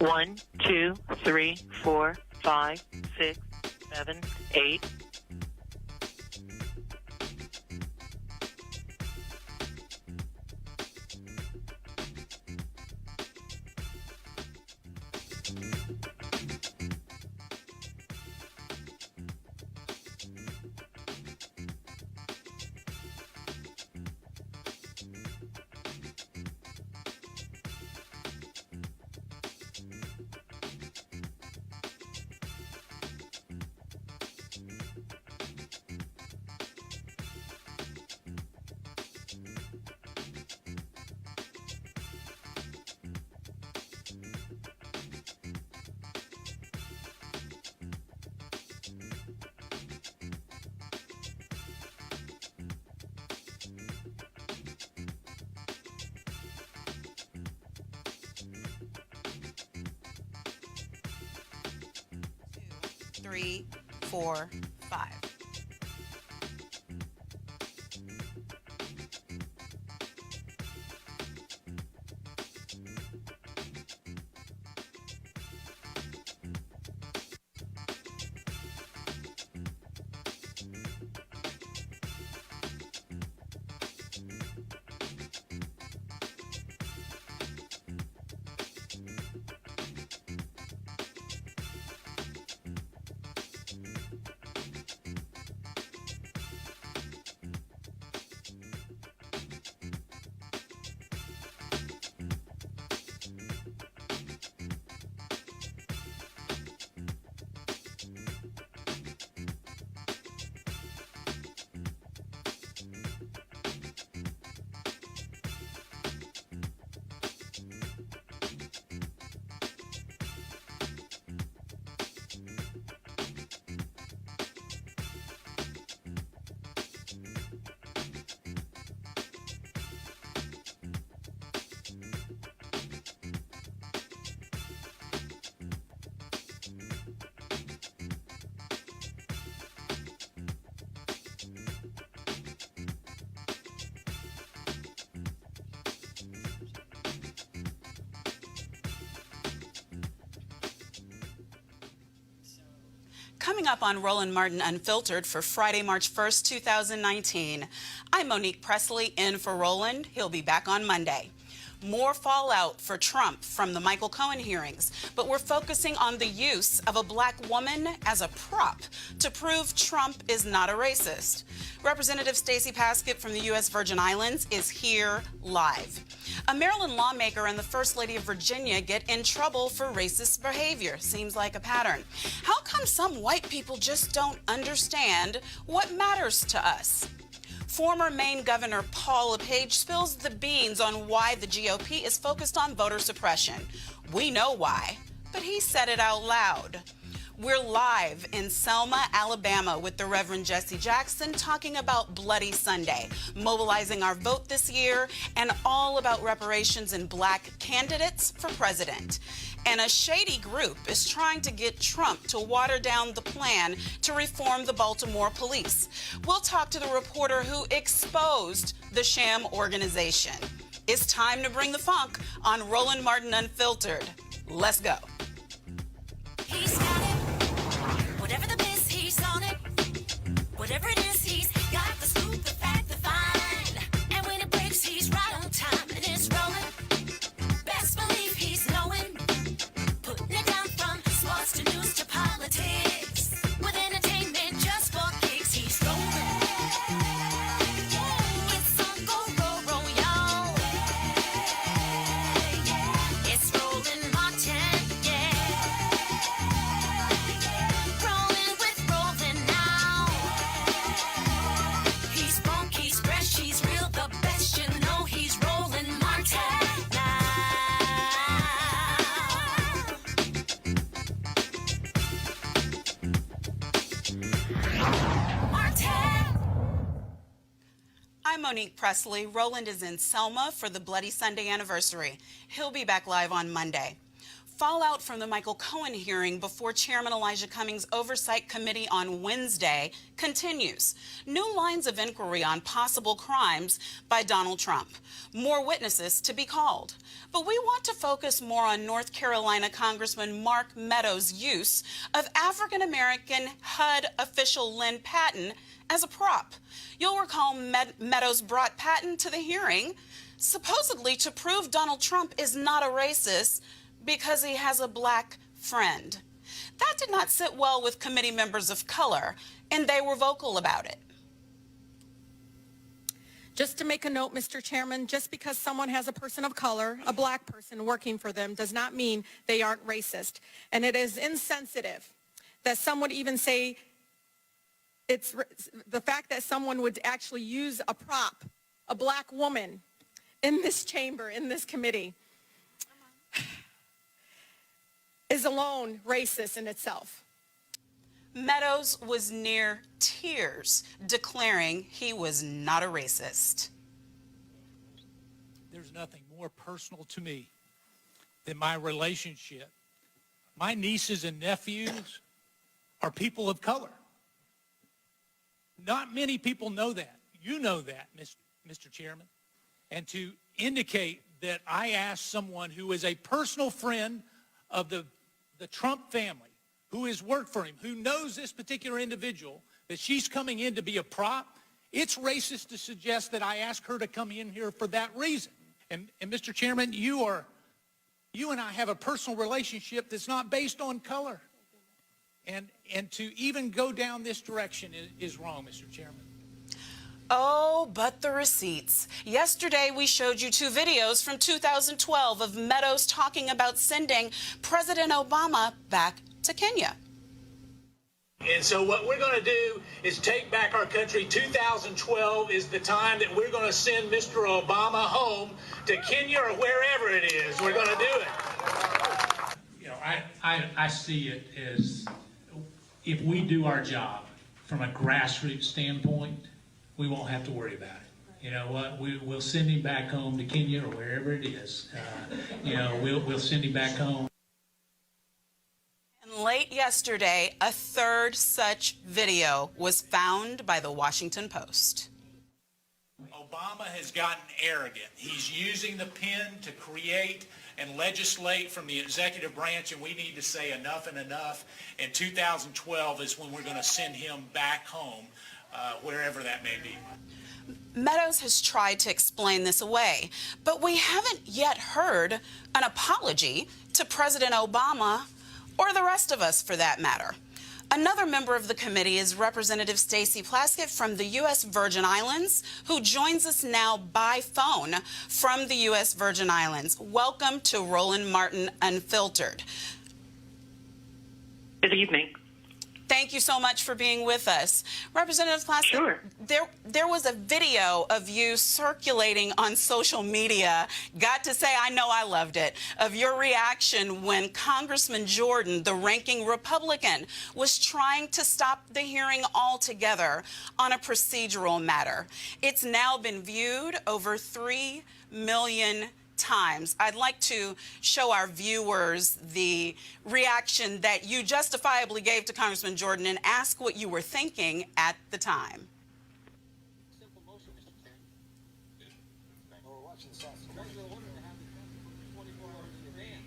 1, 2, 3, 4, 5, 6, 7, 8. Three, 4, 5. Coming up on Roland Martin Unfiltered for Friday, March 1st, 2019. I'm Monique Presley in for Roland. He'll be back on Monday. More fallout for Trump from the Michael Cohen hearings, but we're focusing on the use of a black woman as a prop to prove Trump is not a racist. Representative Stacey Paskett from the U.S. Virgin Islands is here live. A Maryland lawmaker and the First Lady of Virginia get in trouble for racist behavior. Seems like a pattern. How come some white people just don't understand what matters to us? Former Maine Governor Paul LePage spills the beans on why the GOP is focused on voter suppression. We know why, but he said it out loud. We're live in Selma, Alabama with the Reverend Jesse Jackson talking about Bloody Sunday, mobilizing our vote this year, and all about reparations and black candidates for president. And a shady group is trying to get Trump to water down the plan to reform the Baltimore police. We'll talk to the reporter who exposed the Sham organization. It's time to bring the funk on Roland Martin Unfiltered. Let's go. He's got it. Whatever the biz, he's on it. Whatever it is, he's got the scoop, the fact, the find. And when it breaks, he's right on time and it's rolling. Best believe he's knowing. Putting it down from sports to news to politics. With entertainment just for kicks, he's rolling. It's on go, roll, y'all. It's Roland Martin, rolling with Roland now. He's funky, he's fresh, he's real, the best, you know he's Roland Martin now. I'm Monique Presley. Roland is in Selma for the Bloody Sunday anniversary. He'll be back live on Monday. Fallout from the Michael Cohen hearing before Chairman Elijah Cummings' Oversight Committee on Wednesday continues. New lines of inquiry on possible crimes by Donald Trump. More witnesses to be called. But we want to focus more on North Carolina Congressman Mark Meadows' use of African-American HUD official Lynn Patton as a prop. You'll recall Meadows brought Patton to the hearing, supposedly to prove Donald Trump is not a racist because he has a black friend. That did not sit well with committee members of color, and they were vocal about it. Just to make a note, Mr. Chairman, just because someone has a person of color, a black person working for them, does not mean they aren't racist. And it is insensitive that some would even say it's the fact that someone would actually use a prop, a black woman, in this chamber, in this committee, is alone racist in itself. Meadows was near tears, declaring he was not a racist. There's nothing more personal to me than my relationship. My nieces and nephews are people of color. Not many people know that. You know that, Mr. Chairman. And to indicate that I asked someone who is a personal friend of the Trump family, who has worked for him, who knows this particular individual, that she's coming in to be a prop, it's racist to suggest that I asked her to come in here for that reason. And Mr. Chairman, you and I have a personal relationship that's not based on color. And to even go down this direction is wrong, Mr. Chairman. Oh, but the receipts. Yesterday, we showed you 2 videos from 2012 of Meadows talking about sending President Obama back to Kenya. And so what we're going to do is take back our country. 2012 is the time that we're going to send Mr. Obama home to Kenya or wherever it is. We're going to do it. You know, I see it as if we do our job from a grassroots standpoint, we won't have to worry about it. You know what? We'll send him back home to Kenya or wherever it is. We'll send him back home. And late yesterday, a third such video was found by the Washington Post. Obama has gotten arrogant. He's using the pen to create and legislate from the executive branch, and we need to say enough and enough. And 2012 is when we're going to send him back home, wherever that may be. Meadows has tried to explain this away, but we haven't yet heard an apology to President Obama or the rest of us for that matter. Another member of the committee is Representative Stacey Plaset from the U.S. Virgin Islands, who joins us now by phone from the U.S. Virgin Islands. Welcome to Roland Martin Unfiltered. Good evening. Thank you so much for being with us. Representative Plaset, Sure. There was a video of you circulating on social media, got to say, I know I loved it, of your reaction when Congressman Jordan, the ranking Republican, was trying to stop the hearing altogether on a procedural matter. It's now been viewed over 3 million times. I'd like to show our viewers the reaction that you justifiably gave to Congressman Jordan and ask what you were thinking at the time. Simple motion, Mr. Chairman. We're watching the sauce. Regular order to have the 24 hours in advance.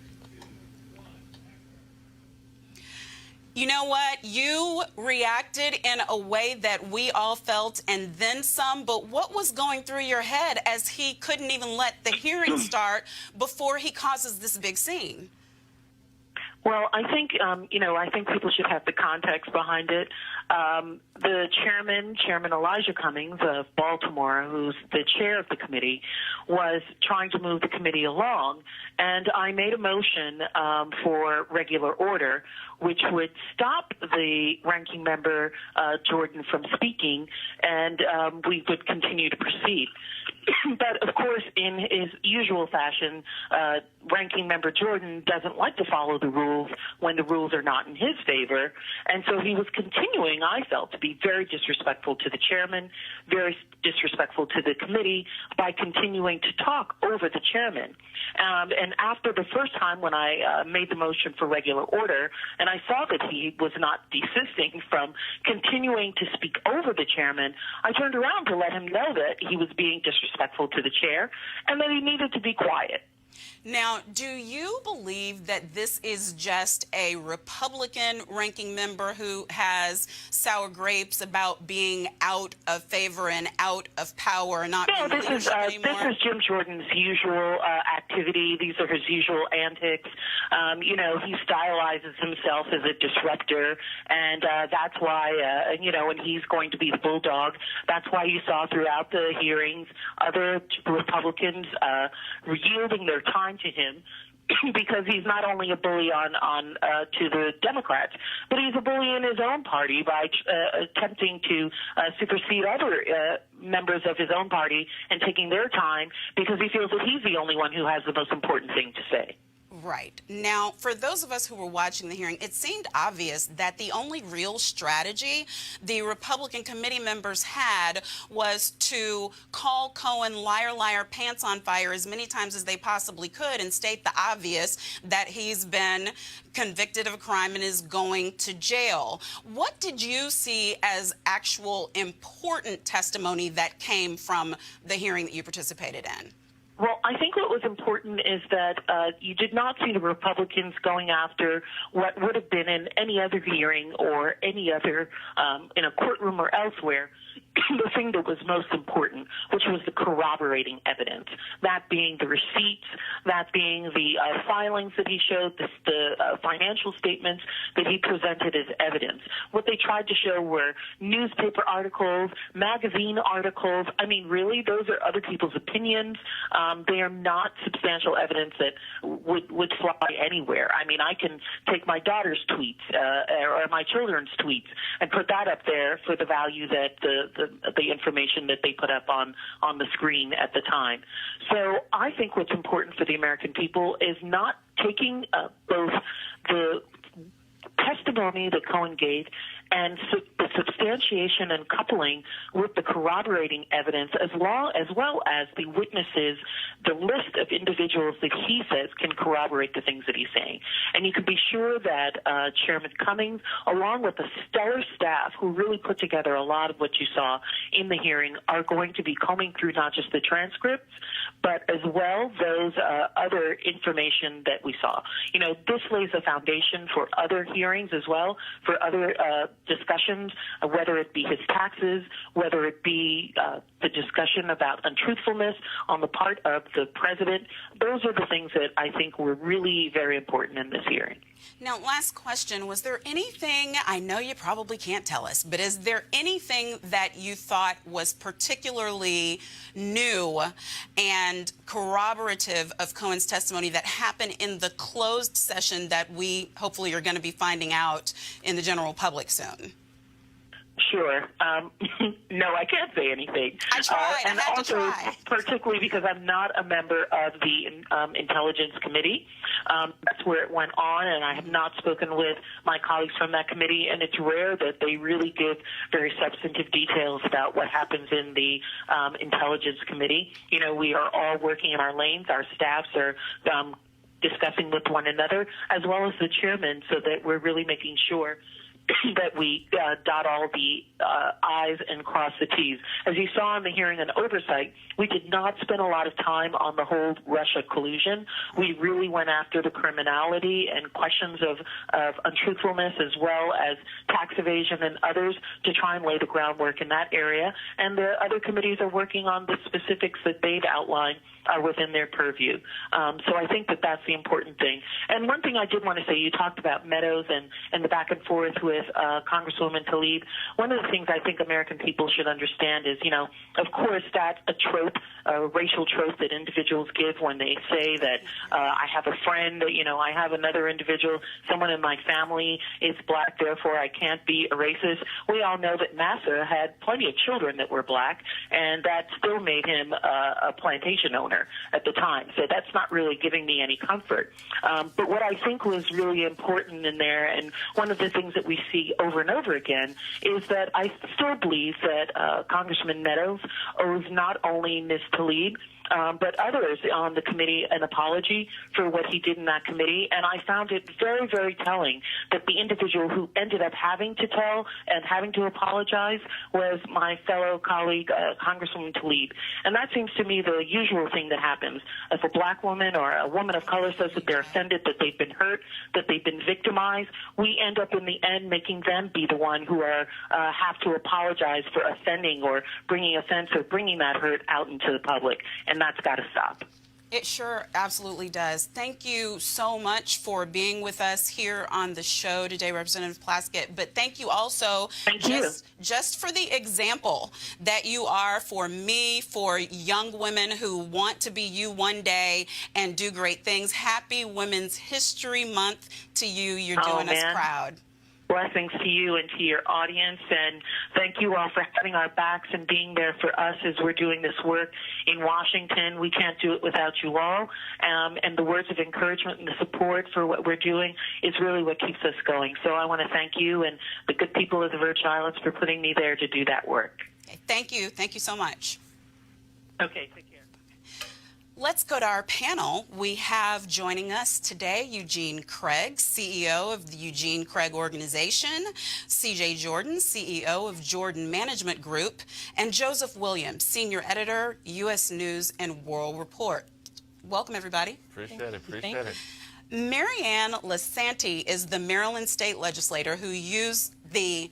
You know what? You reacted in a way that we all felt and then some, but what was going through your head as he couldn't even let the hearing start before he causes this big scene? Well, I think, I think people should have the context behind it. The Chairman Elijah Cummings of Baltimore, who's the chair of the committee, was trying to move the committee along, and I made a motion for regular order, which would stop the ranking member, Jordan, from speaking, and we would continue to proceed. But, of course, in his usual fashion, Ranking Member Jordan doesn't like to follow the rules when the rules are not in his favor. And so he was continuing, I felt, to be very disrespectful to the chairman, very disrespectful to the committee by continuing to talk over the chairman. And after the first time when I made the motion for regular order, and I saw that he was not desisting from continuing to speak over the chairman, I turned around to let him know that he was being disrespectful to the chair and that he needed to be quiet. Now, do you believe that this is just a Republican ranking member who has sour grapes about being out of favor and out of power and not being in leadership anymore? This is Jim Jordan's usual activity. These are his usual antics. He stylizes himself as a disruptor, and that's why, when he's going to be the bulldog, that's why you saw throughout the hearings other Republicans yielding their time to him, because he's not only a bully to the Democrats, but he's a bully in his own party by attempting to supersede other members of his own party and taking their time because he feels that he's the only one who has the most important thing to say. Right. Now, for those of us who were watching the hearing, it seemed obvious that the only real strategy the Republican committee members had was to call Cohen liar, liar, pants on fire as many times as they possibly could and state the obvious, that he's been convicted of a crime and is going to jail. What did you see as actual important testimony that came from the hearing that you participated in? Well, I think what was important is that you did not see the Republicans going after what would have been in any other hearing or any other in a courtroom or elsewhere, the thing that was most important, which was the corroborating evidence, that being the receipts, that being the filings that he showed, the financial statements that he presented as evidence. What they tried to show were newspaper articles, magazine articles. I mean, really, those are other people's opinions. They are not substantial evidence that would fly anywhere. I mean, I can take my daughter's tweets or my children's tweets and put that up there for the value that the information that they put up on the screen at the time. So I think what's important for the American people is not taking both the testimony that Cohen gave and the substantiation and coupling with the corroborating evidence, as well as the witnesses, the list of individuals that he says can corroborate the things that he's saying. And you can be sure that Chairman Cummings, along with a stellar staff who really put together a lot of what you saw in the hearing, are going to be combing through not just the transcripts, but as well those other information that we saw. You know, this lays a foundation for other hearings as well, for other discussions, whether it be his taxes, whether it be the discussion about untruthfulness on the part of the president. Those are the things that I think were really very important in this hearing. Now, last question. Was there anything, I know you probably can't tell us, but is there anything that you thought was particularly new and corroborative of Cohen's testimony that happened in the closed session that we hopefully are going to be finding out in the general public soon? Sure. No, I can't say anything. I tried. And I had also, to try. particularly because I'm not a member of the Intelligence Committee. That's where it went on, and I have not spoken with my colleagues from that committee, and it's rare that they really give very substantive details about what happens in the Intelligence Committee. You know, we are all working in our lanes. Our staffs are discussing with one another, as well as the chairman, so that we're really making sure that we dot all the I's and cross the T's. As you saw in the hearing on oversight, we did not spend a lot of time on the whole Russia collusion. We really went after the criminality and questions of untruthfulness, as well as tax evasion and others, to try and lay the groundwork in that area. And the other committees are working on the specifics that they've outlined are within their purview. So I think that that's the important thing. And one thing I did want to say, you talked about Meadows and the back and forth with Congresswoman Tlaib. One of the things I think American people should understand is, of course, that's a trope, a racial trope that individuals give when they say that I have a friend, I have another individual, someone in my family is black, therefore I can't be a racist. We all know that Massa had plenty of children that were black, and that still made him a plantation owner at the time. So that's not really giving me any comfort. But what I think was really important in there, and one of the things that we see over and over again, is that I still believe that Congressman Meadows owes not only Ms. Tlaib, but others on the committee an apology for what he did in that committee. And I found it very, very telling that the individual who ended up having to tell and having to apologize was my fellow colleague, Congresswoman Tlaib. And that seems to me the usual thing that happens. If a black woman or a woman of color says that they're offended, that they've been hurt, that they've been victimized, we end up in the end making them be the one who are have to apologize for offending or bringing offense or bringing that hurt out into the public. And that's got to stop. It sure absolutely does. Thank you so much for being with us here on the show today, Representative Plaskett. But thank you also just for the example that you are for me, for young women who want to be you one day and do great things. Happy Women's History Month to you. You're doing us proud. Blessings to you and to your audience, and thank you all for having our backs and being there for us as we're doing this work in Washington. We can't do it without you all, and the words of encouragement and the support for what we're doing is really what keeps us going. So I want to thank you and the good people of the Virgin Islands for putting me there to do that work. Okay, thank you. Thank you so much. Okay, take care. Let's go to our panel. We have joining us today Eugene Craig, CEO of the Eugene Craig Organization, CJ Jordan, CEO of Jordan Management Group, and Joseph Williams, Senior Editor, U.S. News and World Report. Welcome, everybody. Appreciate it. Marianne Lasanti is the Maryland state legislator who used the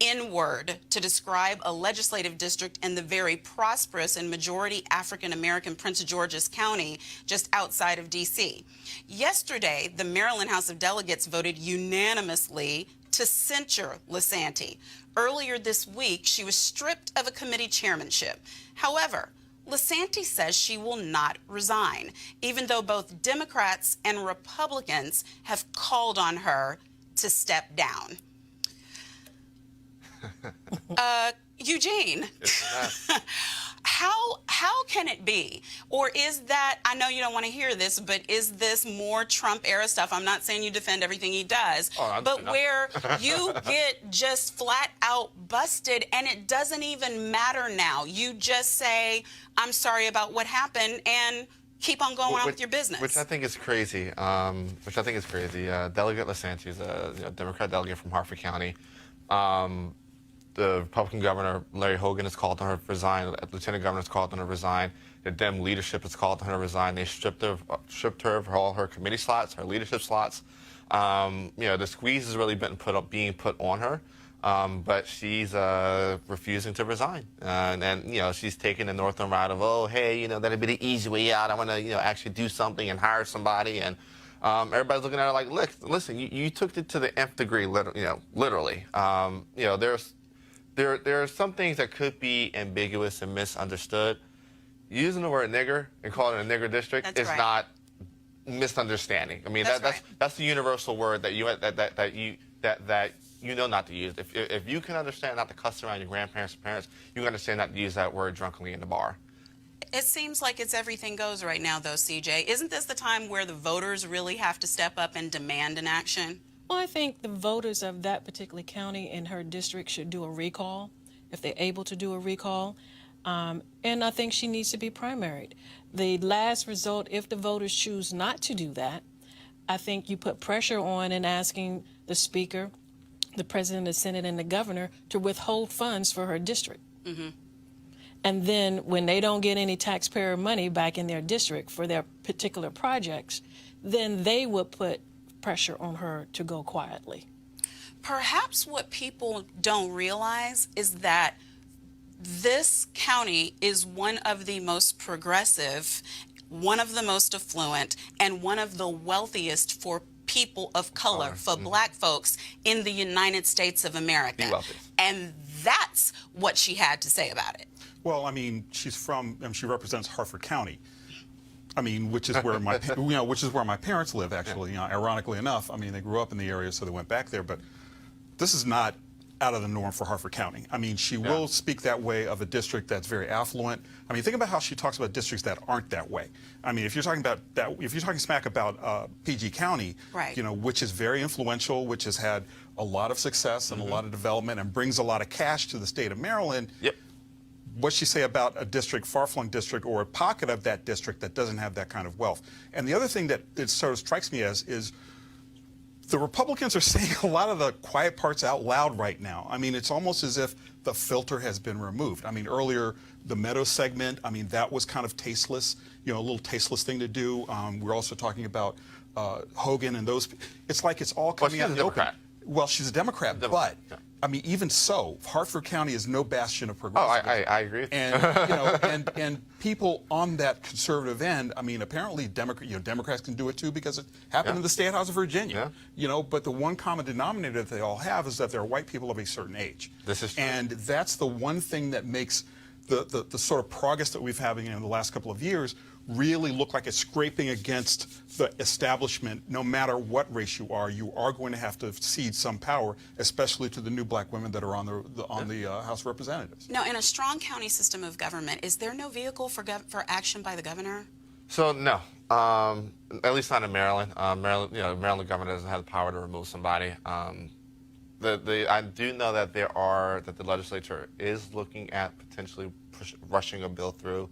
N-word to describe a legislative district in the very prosperous and majority African-American Prince George's County just outside of D.C. Yesterday, the Maryland House of Delegates voted unanimously to censure Lasanti. Earlier this week, she was stripped of a committee chairmanship. However, Lasanti says she will not resign, even though both Democrats and Republicans have called on her to step down. Eugene, how can it be? Or is that, I know you don't want to hear this, but is this more Trump era stuff? I'm not saying you defend everything he does, but where you get just flat out busted and it doesn't even matter now. You just say, I'm sorry about what happened and keep on going on with your business. Which I think is crazy. Delegate Lanti is a Democrat delegate from Harford County. The Republican governor, Larry Hogan, has called on her to resign. The lieutenant governor has called on her to resign. The Dem leadership has called on her to resign. They stripped her of all her committee slots, her leadership slots. The squeeze has really been being put on her, but she's refusing to resign. And she's taking the Northam route of, oh, hey, that'd be the easy way out. I want to, actually do something and hire somebody. And everybody's looking at her like, look, listen, you took it to the nth degree, literally. There are some things that could be ambiguous and misunderstood. Using the word nigger and calling it a nigger district is not misunderstanding. I mean, that's the universal word that you know not to use. If you can understand not to cuss around your grandparents or parents, you can understand not to use that word drunkenly in the bar. It seems like it's everything goes right now, though, CJ. Isn't this the time where the voters really have to step up and demand an action? Well, I think the voters of that particular county and her district should do a recall, if they're able to do a recall. And I think she needs to be primaried. The last result, if the voters choose not to do that, I think you put pressure on in asking the Speaker, the President of the Senate, and the Governor to withhold funds for her district. Mm-hmm. And then when they don't get any taxpayer money back in their district for their particular projects, then they would put pressure on her to go quietly. Perhaps what people don't realize is that This county is one of the most progressive, one of the most affluent, and one of the wealthiest for people of color, for Black folks in the United States of America. The wealthiest. And that's what she had to say about it. Well, I mean, she represents Harford County. I mean, which is where my, which is where my parents live, actually. Ironically enough, I mean, they grew up in the area, so they went back there. But this is not out of the norm for Harford County. I mean, she will speak that way of a district that's very affluent. I mean, think about how she talks about districts that aren't that way. I mean, if you're talking about that, if you're talking smack about PG County, right, which is very influential, which has had a lot of success and a lot of development and brings a lot of cash to the state of Maryland. What she say about a district, far-flung district, or a pocket of that district that doesn't have that kind of wealth? And the other thing that it sort of strikes me as is the Republicans are saying a lot of the quiet parts out loud right now. I mean, it's almost as if the filter has been removed. I mean, earlier, the Meadows segment, I mean, that was kind of tasteless, a little tasteless thing to do. We're also talking about Hogan and those. It's like it's all coming out in the open. Well, she's a Democrat, but I mean, even so, Harford County is no bastion of progressivism. I agree. And and people on that conservative end, I mean, apparently Democrats can do it too because it happened in the State House of Virginia. But the one common denominator that they all have is that they're white people of a certain age. This is true. And that's the one thing that makes the sort of progress that we've having in the last couple of years really look like it's scraping against the establishment. No matter what race you are going to have to cede some power, especially to the new Black women that are on the House of Representatives. Now, in a strong county system of government, is there no vehicle for action by the governor? So no, at least not in Maryland. Maryland governor doesn't have the power to remove somebody. I do know that the legislature is looking at potentially rushing a bill through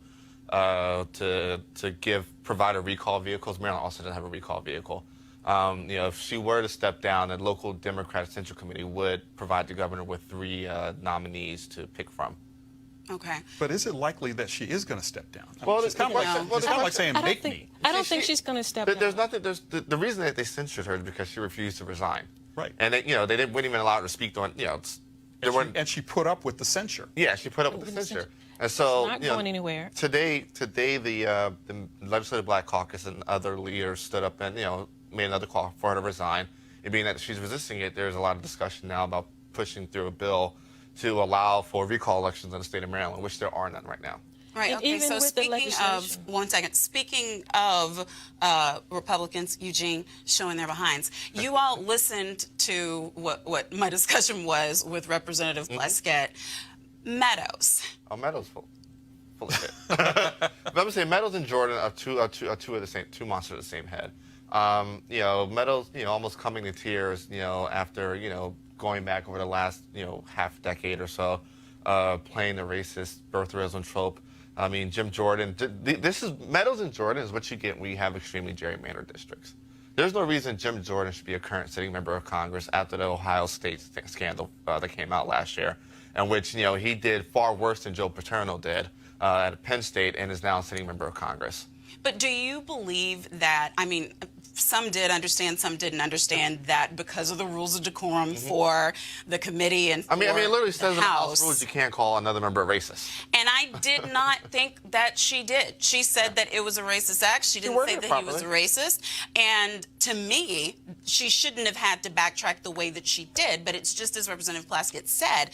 to provide a recall vehicles. Maryland also doesn't have a recall vehicle. If she were to step down, the local Democratic Central Committee would provide the governor with 3 nominees to pick from. Okay. But is it likely that she is going to step down? Well, it's kind of like saying make me. I don't think she's going to step down. There's nothing. The reason that they censured her is because she refused to resign. Right. And they wouldn't even allow her to speak on. And she put up with the censure. Yeah, she put up with the censure. And so, it's not going anywhere. Today, the Legislative Black Caucus and other leaders stood up and made another call for her to resign. It being that she's resisting it, there's a lot of discussion now about pushing through a bill to allow for recall elections in the state of Maryland, which there are none right now. Right. And okay. even So with speaking of, one second. Speaking of Republicans, Eugene, showing their behinds, you all listened to what my discussion was with Representative Plaset. Meadows. Oh, Meadows full of shit. But I'm gonna say Meadows and Jordan are two monsters of the same head. Meadows, almost coming to tears, after going back over the last half decade or so, playing the racist birtherism trope. I mean, Jim Jordan. This is Meadows and Jordan is what you get when you have extremely gerrymandered districts. There's no reason Jim Jordan should be a current sitting member of Congress after the Ohio State scandal that came out last year, in which he did far worse than Joe Paterno did at Penn State and is now a sitting member of Congress. But do you believe that, I mean, some did understand, some didn't understand that because of the rules of decorum for the committee and for it literally says in the House House rules you can't call another member a racist. And I did not think that she did. She said that it was a racist act. She didn't say that he was a racist. And to me, she shouldn't have had to backtrack the way that she did. But it's just as Representative Plaskett said,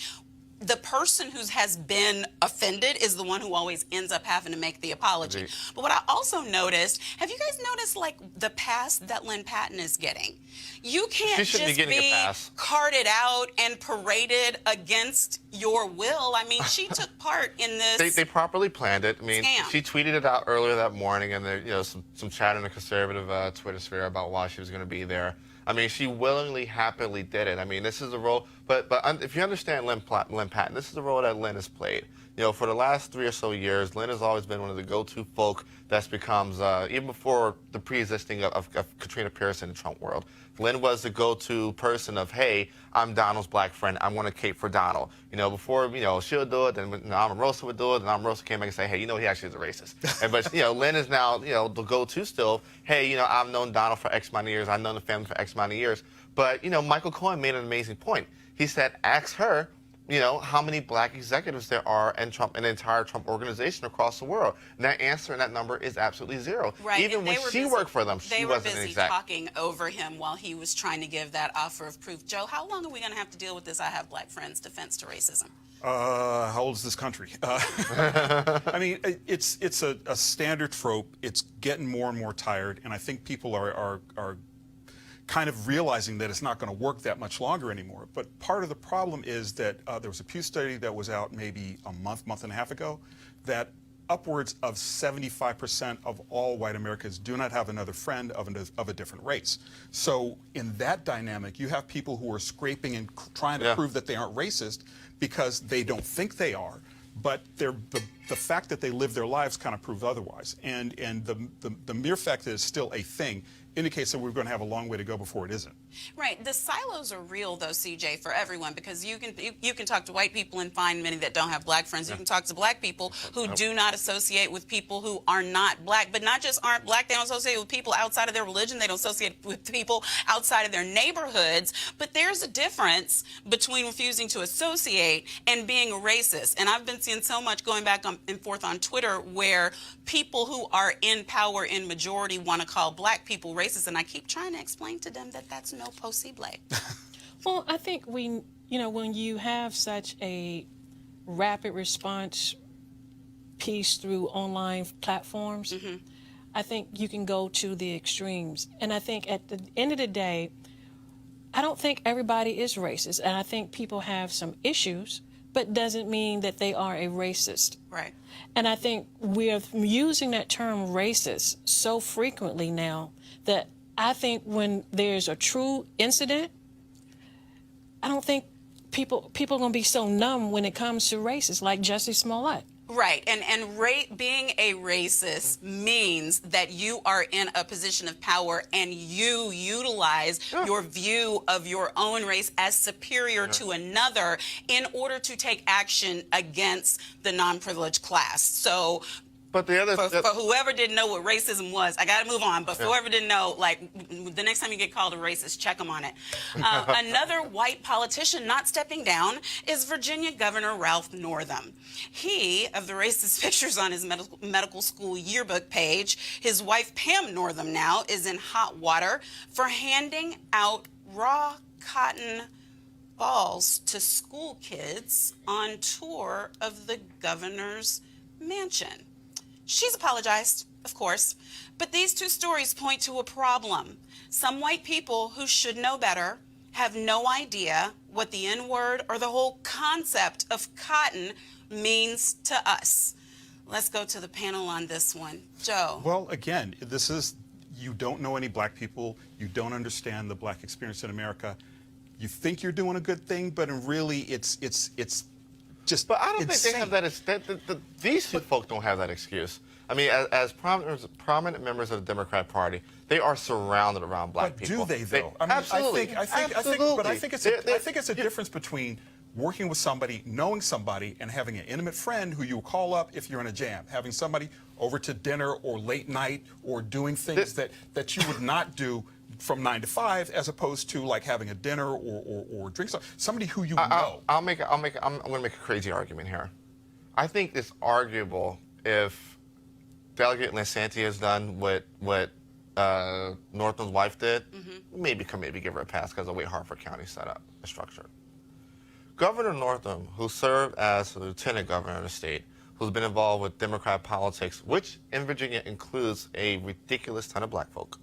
the person who has been offended is the one who always ends up having to make the apology. Indeed. But what I also noticed, have you guys noticed like the pass that Lynn Patton is getting? You can't just be carted out and paraded against your will. I mean, she took part in this. They properly planned it. I mean, scam. She tweeted it out earlier that morning, and there, some chat in the conservative Twitter sphere about why she was going to be there. I mean, she willingly, happily did it. I mean, this is a role, but if you understand Lynn Patton, this is the role that Lynn has played. For the last 3 or so years, Lynn has always been one of the go-to folk that's becomes, even before the pre-existing of Katrina Pierce in the Trump world, Lynn was the go-to person of, hey, I'm Donald's black friend. I want to cape for Donald. Before, she'll do it, then Omarosa would do it, and Omarosa came back and say, hey, he actually is a racist. But, Lynn is now, the go-to still. Hey, I've known Donald for X amount of years. I've known the family for X amount of years. But, Michael Cohen made an amazing point. He said, ask her you know, how many black executives there are in Trump, in the entire Trump organization across the world. And that answer and that number is absolutely zero. Right. Even when she worked for them, she wasn't an busy exec. talking over him while he was trying to give that offer of proof. Joe, how long are we going to have to deal with this I have black friends defense to racism? How old is this country? I mean, it's a standard trope. It's getting more and more tired, and I think people are kind of realizing that it's not going to work that much longer anymore. But part of the problem is that there was a Pew study that was out maybe a month and a half ago, that upwards of 75% of all white Americans do not have another friend of a different race. So in that dynamic, you have people who are scraping and trying to prove that they aren't racist because they don't think they are, but the fact that they live their lives kind of proves otherwise. And the mere fact that it's still a thing indicates that we're going to have a long way to go before it isn't. Right. The silos are real, though, CJ, for everyone, because you can talk to white people and find many that don't have black friends. You can talk to black people who do not associate with people who are not black, but not just aren't black. They don't associate with people outside of their religion. They don't associate with people outside of their neighborhoods. But there's a difference between refusing to associate and being a racist. And I've been seeing so much going back and forth on Twitter where people who are in power in majority want to call black people racist. And I keep trying to explain to them that that's no possible. Well, I think when you have such a rapid response piece through online platforms, I think you can go to the extremes. And I think at the end of the day, I don't think everybody is racist. And I think people have some issues, but doesn't mean that they are a racist. Right. And I think we're using that term racist so frequently now that I think when there's a true incident, I don't think people are going to be so numb when it comes to racists like Jussie Smollett. Right. And being a racist means that you are in a position of power and you utilize your view of your own race as superior to another in order to take action against the non-privileged class. So but the other, for whoever didn't know what racism was, I got to move on. But for whoever didn't know, like, the next time you get called a racist, check them on it. Another white politician not stepping down is Virginia Governor Ralph Northam. He, of the racist pictures on his medical school yearbook page, his wife Pam Northam now is in hot water for handing out raw cotton balls to school kids on tour of the governor's mansion. She's apologized, of course, but these two stories point to a problem. Some white people who should know better have no idea what the N-word or the whole concept of cotton means to us. Let's go to the panel on this one. Joe. Well, again, you don't know any black people. You don't understand the black experience in America. You think you're doing a good thing, but really it's just But I don't insane. think they have that. These folks don't have that excuse. I mean, as prominent members of the Democrat Party, they are surrounded around black people. But do they, though? I mean, absolutely. I think it's a difference between working with somebody, knowing somebody, and having an intimate friend who you call up if you're in a jam. Having somebody over to dinner or late night or doing things that you would not do from 9 to 5, as opposed to like having a dinner or drink somebody who you know. I'm going to make a crazy argument here. I think it's arguable if Delegate Lanti has done what Northam's wife did. Maybe give her a pass because of the way Hartford County set up the structure. Governor Northam, who served as the lieutenant governor of the state, who's been involved with Democrat politics, which in Virginia includes a ridiculous ton of black folk,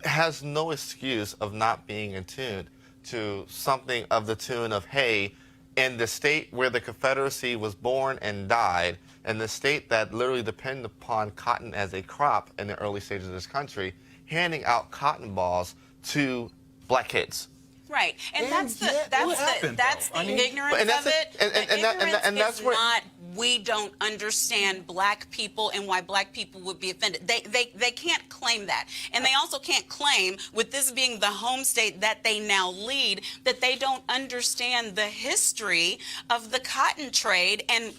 has no excuse of not being in tune to something of the tune of, hey, in the state where the Confederacy was born and died, and the state that literally depended upon cotton as a crop in the early stages of this country, handing out cotton balls to black kids. Right, and that's the ignorance of it. And that's where not we don't understand black people and why black people would be offended. They can't claim that, and they also can't claim, with this being the home state that they now lead, that they don't understand the history of the cotton trade and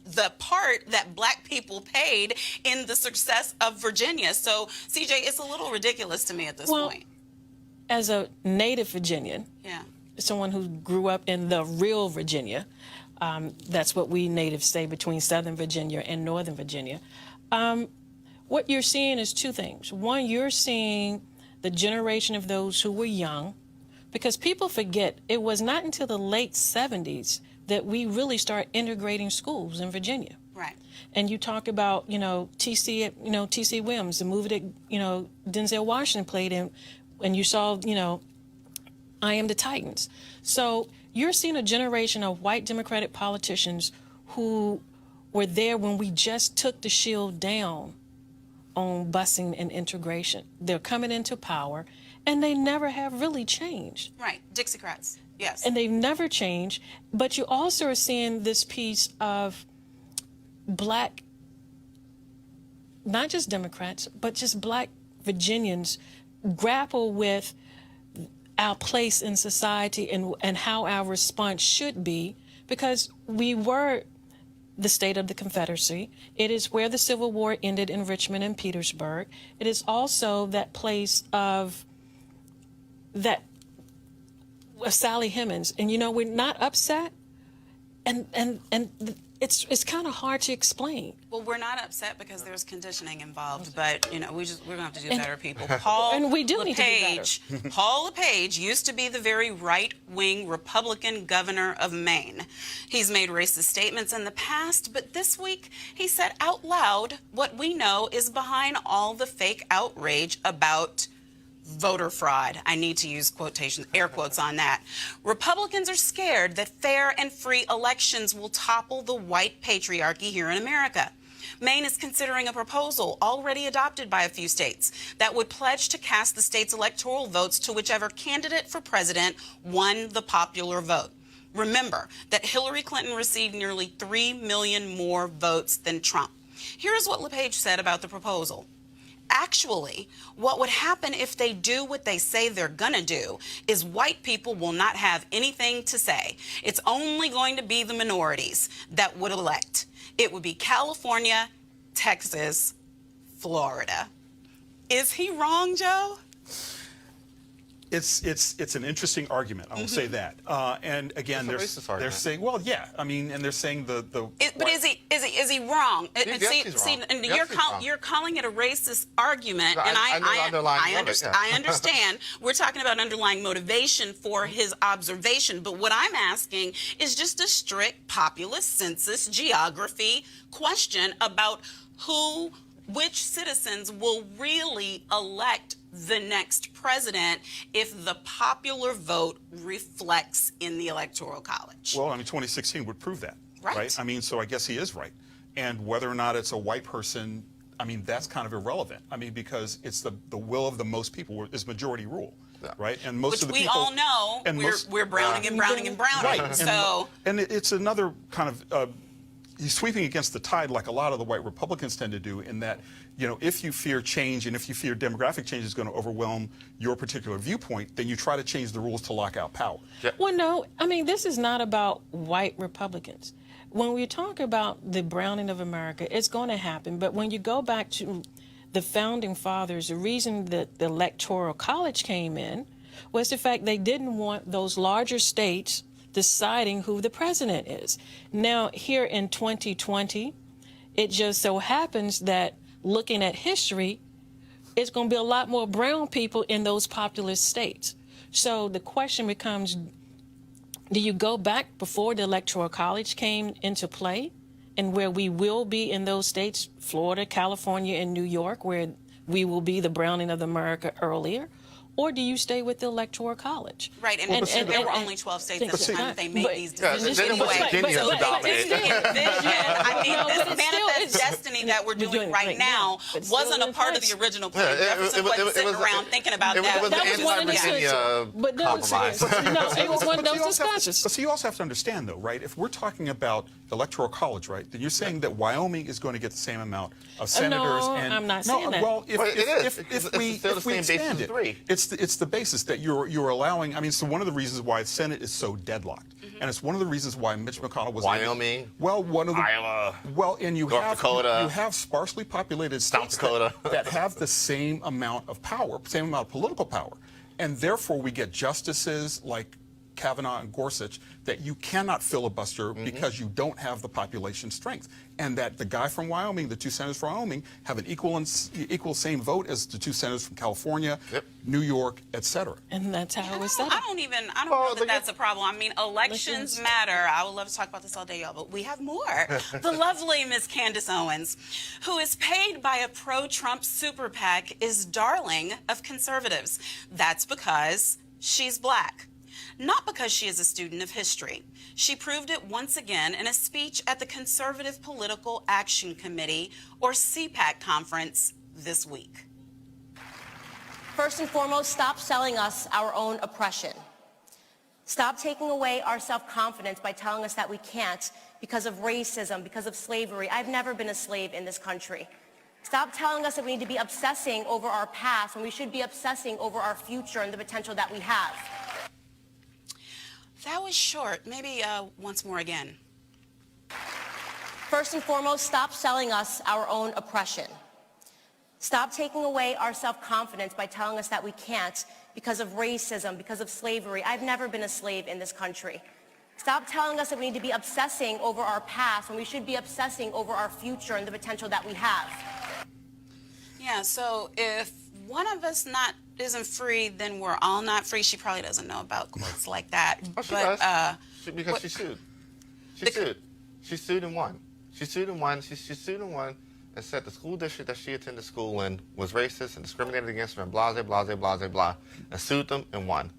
the part that black people played in the success of Virginia. So, CJ, it's a little ridiculous to me at this point. As a native Virginian, someone who grew up in the real Virginia, that's what we natives say between Southern Virginia and Northern Virginia. What you're seeing is two things. One, you're seeing the generation of those who were young, because people forget it was not until the late 70s that we really start integrating schools in Virginia. Right. And you talk about, T.C. Williams, the movie that, Denzel Washington played in, and you saw, I Am the Titans. So you're seeing a generation of white Democratic politicians who were there when we just took the shield down on busing and integration. They're coming into power, and they never have really changed. Right. Dixiecrats. Yes. And they've never changed. But you also are seeing this piece of black, not just Democrats, but just black Virginians grapple with our place in society and how our response should be, because we were the state of the Confederacy. It is where the Civil War ended in Richmond and Petersburg. It is also that place of Sally Hemings. And, we're not upset, and it's kind of hard to explain. Well, we're not upset because there's conditioning involved, but we're gonna have to do better, people. Paul and we do need to do better. Paul LePage used to be the very right-wing Republican governor of Maine. He's made racist statements in the past, but this week he said out loud what we know is behind all the fake outrage about voter fraud. I need to use air quotes on that. Republicans are scared that fair and free elections will topple the white patriarchy here in America. Maine is considering a proposal already adopted by a few states that would pledge to cast the state's electoral votes to whichever candidate for president won the popular vote. Remember that Hillary Clinton received nearly 3 million more votes than Trump. Here's what LePage said about the proposal. Actually, what would happen if they do what they say they're gonna do is white people will not have anything to say. It's only going to be the minorities that would elect. It would be California, Texas, Florida. Is he wrong, Joe? It's an interesting argument. I will say that. And again, they're saying, well, yeah. I mean, and they're saying the. But is he wrong? He's wrong. And you're calling it a racist argument, and I understand. We're talking about underlying motivation for his observation, but what I'm asking is just a strict populist census geography question about which citizens will really elect the next president if the popular vote reflects in the Electoral College. Well, 2016 would prove that, right? So I guess he is right. And whether or not it's a white person, that's kind of irrelevant. Because it's the will of the most people is majority rule, right? And most of the people, all know, we're browning and browning and browning. Right. So, and it's another kind of. He's sweeping against the tide like a lot of the white Republicans tend to do, in that, if you fear change and if you fear demographic change is going to overwhelm your particular viewpoint, then you try to change the rules to lock out power. Yeah. Well, no, this is not about white Republicans. When we talk about the browning of America, it's going to happen. But when you go back to the founding fathers, the reason that the Electoral College came in was the fact they didn't want those larger states deciding who the president is. Now, here in 2020, it just so happens that looking at history, it's going to be a lot more brown people in those populist states. So the question becomes, do you go back before the Electoral College came into play, and where we will be in those states, Florida, California, and New York, where we will be the browning of America earlier? Or do you stay with the Electoral College? Right, and there were only 12 states at the time that they made these decisions. Virginia was dominated. This manifest destiny that we're doing right now wasn't a part of the original plan. Jefferson wasn't sitting around thinking about that. That was one of the compromise. It was one of those discussions. So you also have to understand, though, right? If we're talking about Electoral College, right, then you're saying that Wyoming is going to get the same amount of senators. No, I'm not saying that. Well, if we expand it, it's the basis that you're allowing. So one of the reasons why the Senate is so deadlocked, and it's one of the reasons why Mitch McConnell was Wyoming, Iowa, and you have sparsely populated states South Dakota that have the same amount of power, same amount of political power, and therefore we get justices like Kavanaugh and Gorsuch, that you cannot filibuster because you don't have the population strength, and that the guy from Wyoming, the two senators from Wyoming, have an equal same vote as the two senators from California, New York, etc. And that's how it was set up. I don't know that that's a problem. I mean, elections matter. I would love to talk about this all day, y'all, but we have more. The lovely Miss Candace Owens, who is paid by a pro-Trump super PAC, is darling of conservatives. That's because she's black. Not because she is a student of history. She proved it once again in a speech at the Conservative Political Action Committee, or CPAC, conference this week. First and foremost, stop selling us our own oppression. Stop taking away our self-confidence by telling us that we can't because of racism, because of slavery. I've never been a slave in this country. Stop telling us that we need to be obsessing over our past when we should be obsessing over our future and the potential that we have. That was short. Maybe once more again. First and foremost, stop selling us our own oppression. Stop taking away our self-confidence by telling us that we can't because of racism, because of slavery. I've never been a slave in this country. Stop telling us that we need to be obsessing over our past when we should be obsessing over our future and the potential that we have. Yeah, so if one of us isn't free, then we're all not free. She probably doesn't know about quotes like that. Oh, she does. Because she sued. She sued and won. She sued and won. She sued and won and said the school district that she attended school in was racist and discriminated against her and blah, blah, blah, blah, blah, and sued them and won.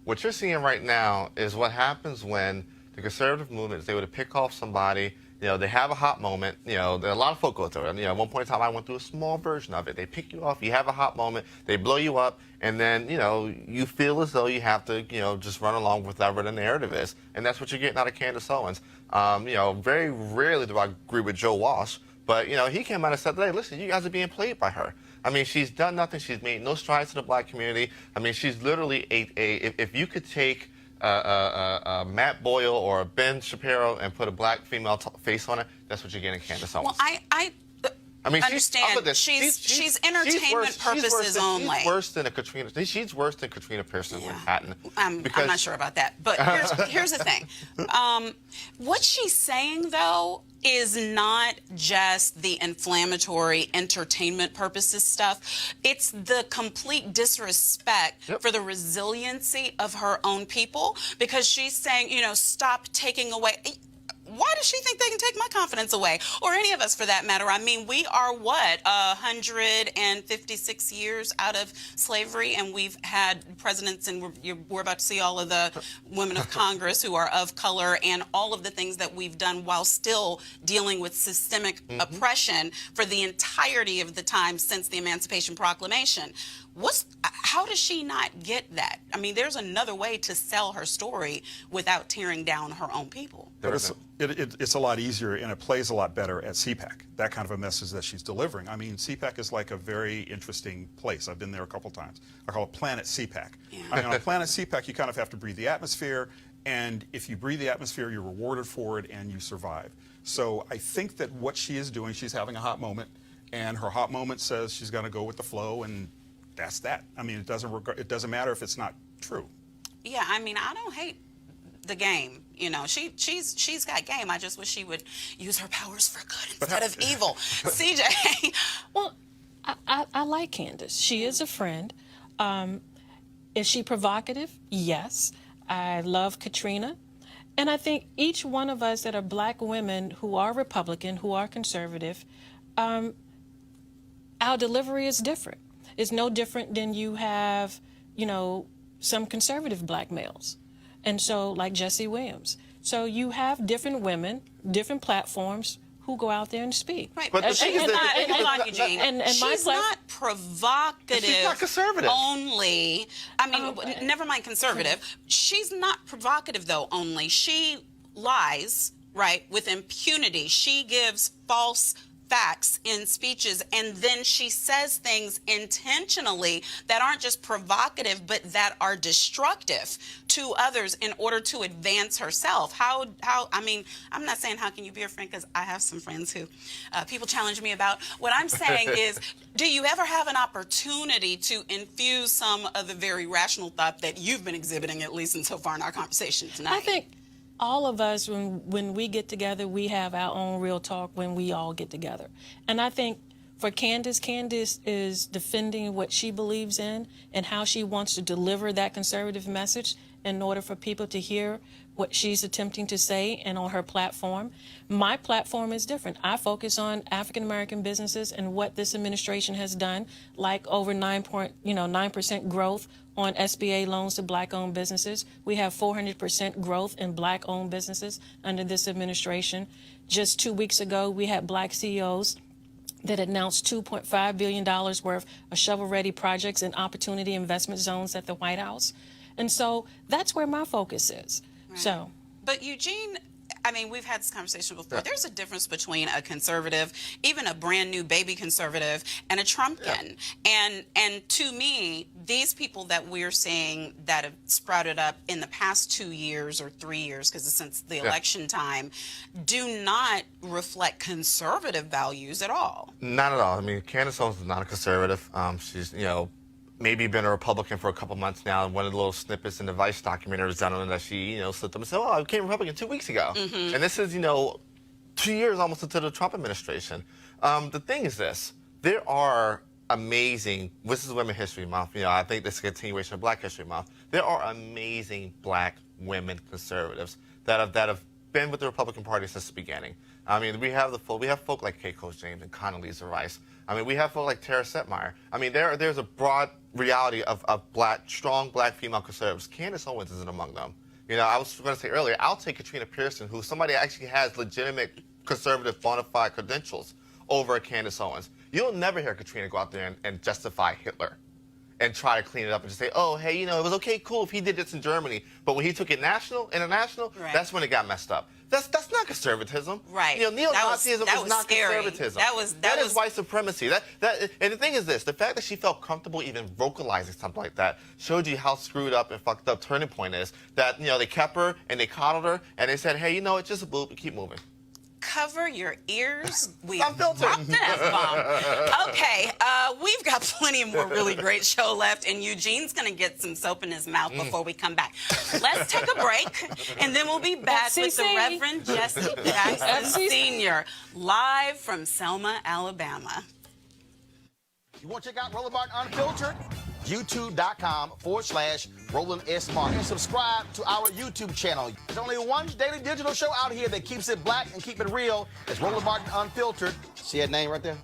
What you're seeing right now is what happens when the conservative movement is able to pick off somebody. You know, they have a hot moment. You know, there are a lot of folk go through it. You know, at one point in time, I went through a small version of it. They pick you off, you have a hot moment, they blow you up, and then, you know, you feel as though you have to, you know, just run along with whatever the narrative is. And that's what you're getting out of Candace Owens. You know, very rarely do I agree with Joe Walsh, but, you know, he came out and said today, listen, you guys are being played by her. I mean, she's done nothing. She's made no strides to the black community. I mean, she's literally if you could take Matt Boyle or Ben Shapiro and put a black female face on it, that's what you're getting, Candace Owens. Well, I mean, understand. She's entertainment purposes only. She's worse than Katrina. She's worse than Katrina Pearson in Manhattan. I'm not sure about that. But here's the thing. What she's saying, though, is not just the inflammatory entertainment purposes stuff. It's the complete disrespect for the resiliency of her own people, because she's saying, you know, stop taking away. Why does she think they can take my confidence away? Or any of us, for that matter? I mean, we are, 156 years out of slavery, and we've had presidents, and we're about to see all of the women of Congress who are of color, and all of the things that we've done while still dealing with systemic oppression for the entirety of the time since the Emancipation Proclamation. How does she not get that? I mean, there's another way to sell her story without tearing down her own people. But it's a lot easier, and it plays a lot better at CPAC, that kind of a message that she's delivering. I mean, CPAC is like a very interesting place. I've been there a couple times. I call it Planet CPAC. Yeah. I mean, on Planet CPAC, you kind of have to breathe the atmosphere, and if you breathe the atmosphere, you're rewarded for it, and you survive. So I think that what she is doing, she's having a hot moment, and her hot moment says she's going to go with the flow, and that's that. I mean, it doesn't matter if it's not true. Yeah, I mean, I don't hate the game. You know, she's got game. I just wish she would use her powers for good instead of evil. CJ. Well, I like Candace. She is a friend. Is she provocative? Yes. I love Katrina. And I think each one of us that are black women who are Republican, who are conservative, our delivery is different. It's no different than you have, you know, some conservative black males. And so, like Jesse Williams. So you have different women, different platforms who go out there and speak. Right. But she's not provocative. She's not conservative. Only. I mean, never mind conservative. She's not provocative, though, only. She lies, right, with impunity. She gives false facts in speeches, and then she says things intentionally that aren't just provocative but that are destructive to others in order to advance herself. How I mean, I'm not saying how can you be a friend, because I have some friends who people challenge me about. What I'm saying is, do you ever have an opportunity to infuse some of the very rational thought that you've been exhibiting, at least so far in our conversation tonight? I think all of us, when we get together, we have our own real talk when we all get together. And I think for Candace is defending what she believes in and how she wants to deliver that conservative message in order for people to hear what she's attempting to say and on her platform. My platform is different. I focus on African-American businesses and what this administration has done, like over 9% growth on SBA loans to black-owned businesses. We have 400% growth in black-owned businesses under this administration. Just 2 weeks ago, we had black CEOs that announced $2.5 billion worth of shovel-ready projects and opportunity investment zones at the White House. And so that's where my focus is. Right. So, but Eugene, I mean, we've had this conversation before. There's a difference between a conservative, even a brand new baby conservative, and a Trumpkin. And to me, these people that we're seeing that have sprouted up in the past 2 years or 3 years, because since the election time, do not reflect conservative values at all. Not at all. I mean, Candace Owens is not a conservative. She's, maybe been a Republican for a couple months now, and one of the little snippets in the Vice documentary was done that she, slipped up and said, I became Republican 2 weeks ago. Mm-hmm. And this is, 2 years almost into the Trump administration. The thing is this, there are amazing, this is Women's History Month, I think this is a continuation of Black History Month. There are amazing black women conservatives that have been with the Republican Party since the beginning. I mean, we have folk like Kay Coach James and Condoleezza Rice. I mean, we have folk like Tara Setmeyer. I mean, there's a broad reality of strong black female conservatives. Candace Owens isn't among them. I was going to say earlier, I'll take Katrina Pearson, who's somebody that actually has legitimate conservative bona fide credentials, over Candace Owens. You'll never hear Katrina go out there and justify Hitler and try to clean it up and just say, oh, hey, it was okay, cool if he did this in Germany, but when he took it international, that's when it got messed up. That's not conservatism. Right. Neo-Nazism is not scary. conservatism. That is white supremacy. And the thing is this, the fact that she felt comfortable even vocalizing something like that showed you how screwed up and fucked up Turning Point is. That, they kept her and they coddled her and they said, hey, it's just a boob, keep moving. Cover your ears. We I'm dropped an F-bomb. Okay, we've got plenty of more really great show left, and Eugene's going to get some soap in his mouth before we come back. Let's take a break, and then we'll be back with the Reverend Jesse Jackson Sr., live from Selma, Alabama. You want to check out Roland Martin Unfiltered? YouTube.com/Roland S. Martin. And subscribe to our YouTube channel. There's only one daily digital show out here that keeps it black and keep it real. It's Roland Martin Unfiltered. See that name right there?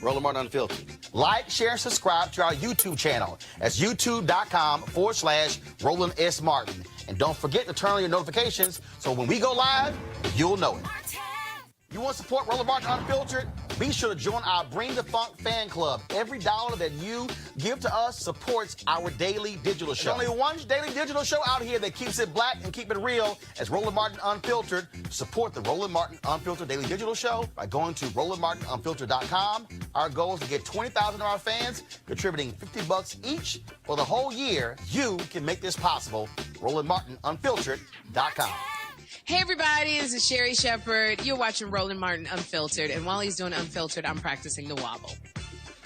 Roland Martin Unfiltered. Like, share, and subscribe to our YouTube channel. That's YouTube.com/Roland S. Martin. And don't forget to turn on your notifications so when we go live, you'll know it. You want to support Roland Martin Unfiltered? Be sure to join our Bring the Funk fan club. Every dollar that you give to us supports our daily digital show. There's only one daily digital show out here that keeps it black and keep it real. It's Roland Martin Unfiltered. Support the Roland Martin Unfiltered daily digital show by going to RolandMartinUnfiltered.com. Our goal is to get 20,000 of our fans contributing $50 each for the whole year. You can make this possible. RolandMartinUnfiltered.com. Hey everybody, this is Sherry Shepherd. You're watching Roland Martin Unfiltered, and while he's doing Unfiltered, I'm practicing the wobble.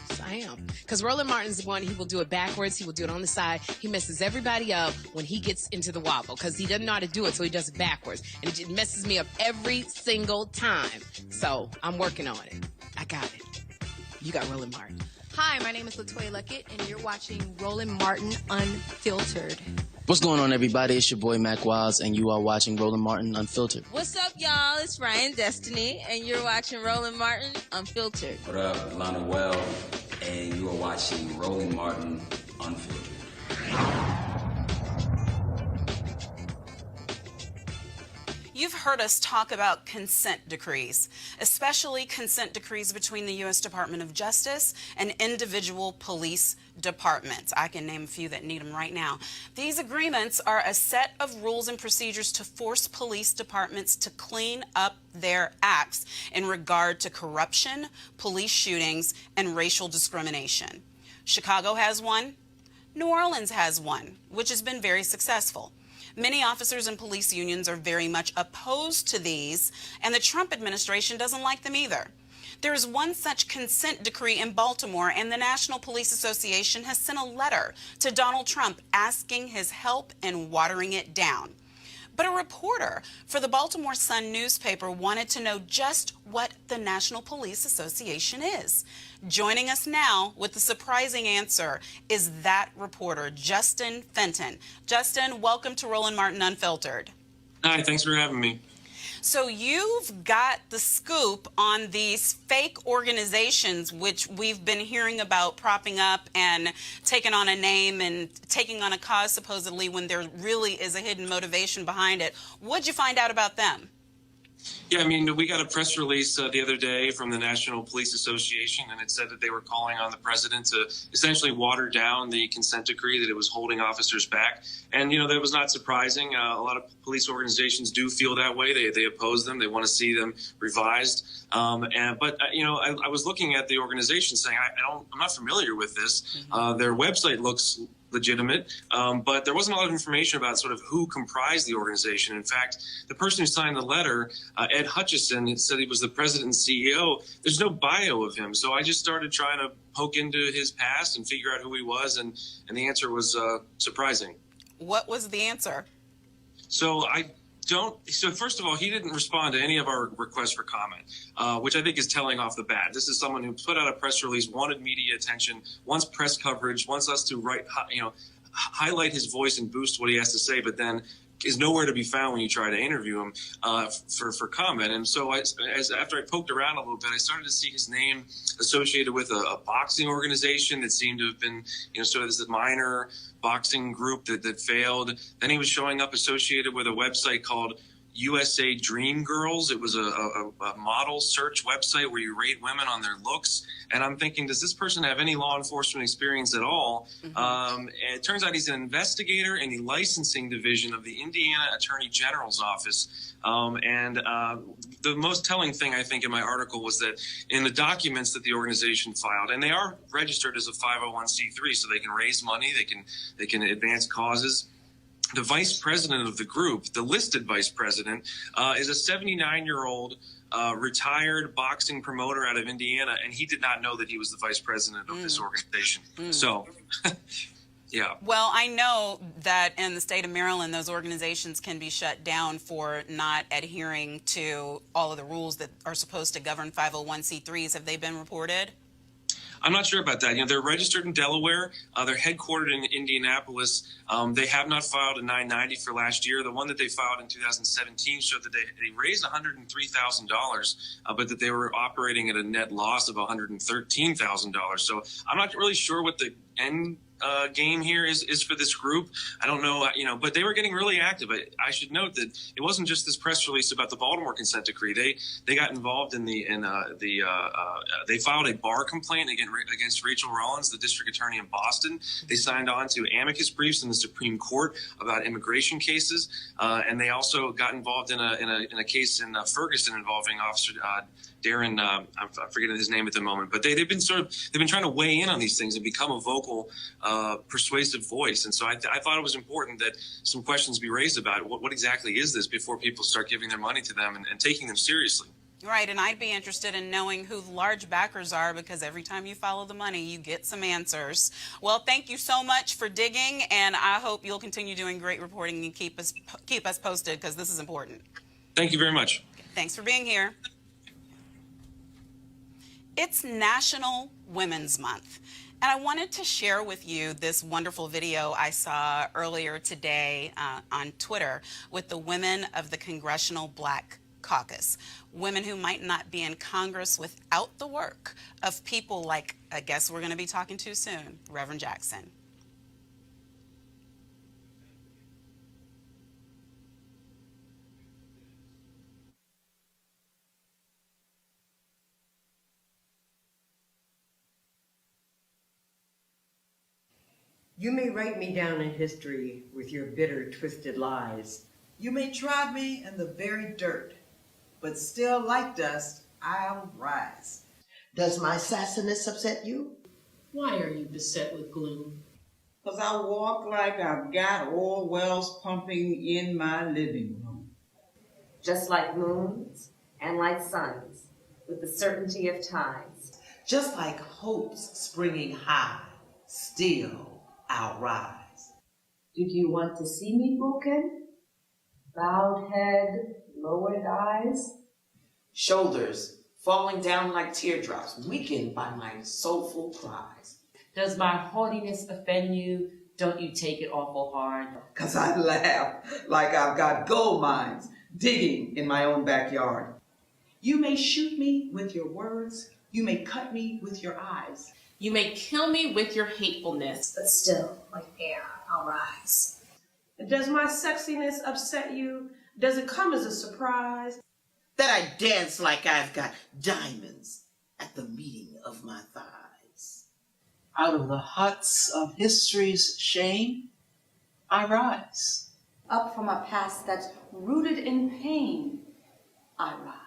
Yes, I am. Because Roland Martin's the one, he will do it backwards, he will do it on the side. He messes everybody up when he gets into the wobble, because he doesn't know how to do it, so he does it backwards. And it just messes me up every single time. So, I'm working on it. I got it. You got Roland Martin. Hi, my name is LaToya Luckett, and you're watching Roland Martin Unfiltered. What's going on, everybody? It's your boy, Mac Wiles, and you are watching Roland Martin Unfiltered. What's up, y'all? It's Ryan Destiny, and you're watching Roland Martin Unfiltered. What up, Lana Well, and you are watching Roland Martin Unfiltered. You've heard us talk about consent decrees, especially consent decrees between the U.S. Department of Justice and individual police departments. I can name a few that need them right now. These agreements are a set of rules and procedures to force police departments to clean up their acts in regard to corruption, police shootings, and racial discrimination. Chicago has one. New Orleans has one, which has been very successful. Many officers and police unions are very much opposed to these, and the Trump administration doesn't like them either. There is one such consent decree in Baltimore, and the National Police Association has sent a letter to Donald Trump asking his help in watering it down. But a reporter for the Baltimore Sun newspaper wanted to know just what the National Police Association is. Joining us now with the surprising answer is that reporter, Justin Fenton. Justin, welcome to Roland Martin Unfiltered. Hi, thanks for having me. So you've got the scoop on these fake organizations which we've been hearing about propping up and taking on a name and taking on a cause supposedly when there really is a hidden motivation behind it. What'd you find out about them? Yeah, I mean, we got a press release the other day from the National Police Association, and it said that they were calling on the president to essentially water down the consent decree, that it was holding officers back. And, you know, that was not surprising. A lot of police organizations do feel that way. They oppose them. They want to see them revised. But I was looking at the organization saying, I'm not familiar with this. Their website looks legitimate, but there wasn't a lot of information about sort of who comprised the organization. In fact, the person who signed the letter, Ed Hutchison, said he was the president and CEO. There's no bio of him, so I just started trying to poke into his past and figure out who he was, and the answer was surprising. What was the answer? So first of all, he didn't respond to any of our requests for comment, which I think is telling off the bat. This is someone who put out a press release, wanted media attention, wants press coverage, wants us to highlight his voice and boost what he has to say, but then is nowhere to be found when you try to interview him for comment. And so after I poked around a little bit, I started to see his name associated with a boxing organization that seemed to have been, sort of this minor boxing group that failed. Then he was showing up associated with a website called USA Dream Girls. It was a model search website where you rate women on their looks. And I'm thinking, does this person have any law enforcement experience at all? And it turns out he's an investigator in the licensing division of the Indiana Attorney General's office. The most telling thing, I think, in my article was that in the documents that the organization filed, and they are registered as a 501c3, so they can raise money, they can advance causes. The vice president of the group, the listed vice president, is a 79-year-old retired boxing promoter out of Indiana, and he did not know that he was the vice president of this organization. So, yeah. Well, I know that in the state of Maryland, those organizations can be shut down for not adhering to all of the rules that are supposed to govern 501c3s. Have they been reported? I'm not sure about that. They're registered in Delaware. They're headquartered in Indianapolis. They have not filed a 990 for last year. The one that they filed in 2017 showed that they raised $103,000, but that they were operating at a net loss of $113,000. So I'm not really sure what the end game here is for this group. I don't know, but they were getting really active. I should note that it wasn't just this press release about the Baltimore consent decree. They got involved they filed a bar complaint against Rachel Rollins, the district attorney in Boston. They signed on to amicus briefs in the Supreme Court about immigration cases, and they also got involved in a case in Ferguson involving Officer Darren, I'm forgetting his name at the moment, but they've been trying to weigh in on these things and become a vocal, persuasive voice. And so I thought it was important that some questions be raised about it. What exactly is this before people start giving their money to them and taking them seriously. Right, and I'd be interested in knowing who the large backers are, because every time you follow the money, you get some answers. Well, thank you so much for digging, and I hope you'll continue doing great reporting and keep us posted, because this is important. Thank you very much. Thanks for being here. It's National Women's Month, and I wanted to share with you this wonderful video I saw earlier today on Twitter with the women of the Congressional Black Caucus, women who might not be in Congress without the work of people like a guest we're going to be talking to soon, Reverend Jackson. You may write me down in history with your bitter, twisted lies. You may trod me in the very dirt, but still, like dust, I'll rise. Does my sassiness upset you? Why are you beset with gloom? 'Cause I walk like I've got oil wells pumping in my living room. Just like moons and like suns, with the certainty of times. Just like hopes springing high, still I'll rise. Did you want to see me broken? Bowed head, lowered eyes? Shoulders falling down like teardrops, weakened by my soulful cries. Does my haughtiness offend you? Don't you take it awful hard? 'Cause I laugh like I've got gold mines digging in my own backyard. You may shoot me with your words. You may cut me with your eyes. You may kill me with your hatefulness, but still, like air, I'll rise. Does my sexiness upset you? Does it come as a surprise? That I dance like I've got diamonds at the meeting of my thighs. Out of the huts of history's shame, I rise. Up from a past that's rooted in pain, I rise.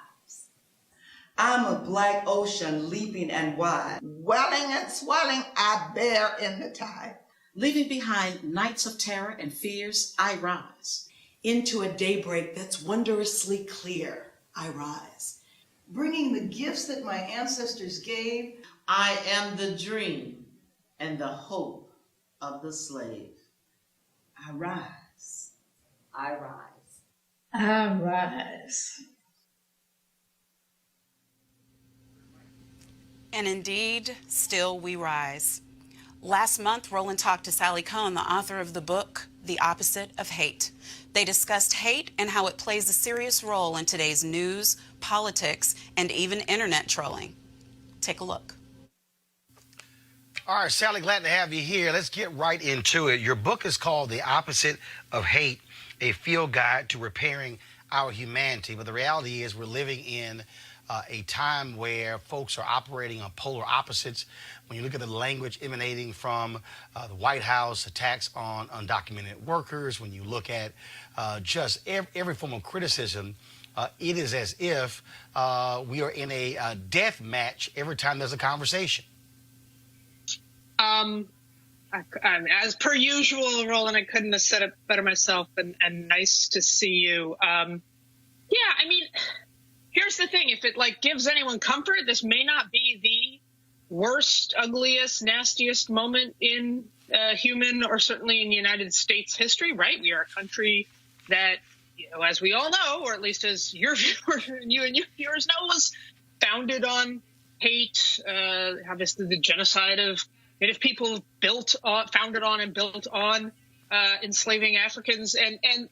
I'm a black ocean leaping and wide. Welling and swelling, I bear in the tide. Leaving behind nights of terror and fears, I rise. Into a daybreak that's wondrously clear, I rise. Bringing the gifts that my ancestors gave. I am the dream and the hope of the slave. I rise. I rise. I rise. And indeed, still we rise. Last month, Roland talked to Sally Cohn, the author of the book, The Opposite of Hate. They discussed hate and how it plays a serious role in today's news, politics, and even internet trolling. Take a look. All right, Sally, glad to have you here. Let's get right into it. Your book is called The Opposite of Hate, a field guide to repairing our humanity. But the reality is we're living in a time where folks are operating on polar opposites. When you look at the language emanating from the White House, attacks on undocumented workers, when you look at just every form of criticism, it is as if we are in a death match every time there's a conversation. As per usual, Roland, I couldn't have said it better myself, and nice to see you. Yeah, I mean, here's the thing. If it gives anyone comfort, this may not be the worst, ugliest, nastiest moment in human or certainly in United States history, right? We are a country that, as we all know, or at least as your viewers and your viewers know, was founded on hate, obviously the genocide of Native people founded on and built on enslaving Africans. And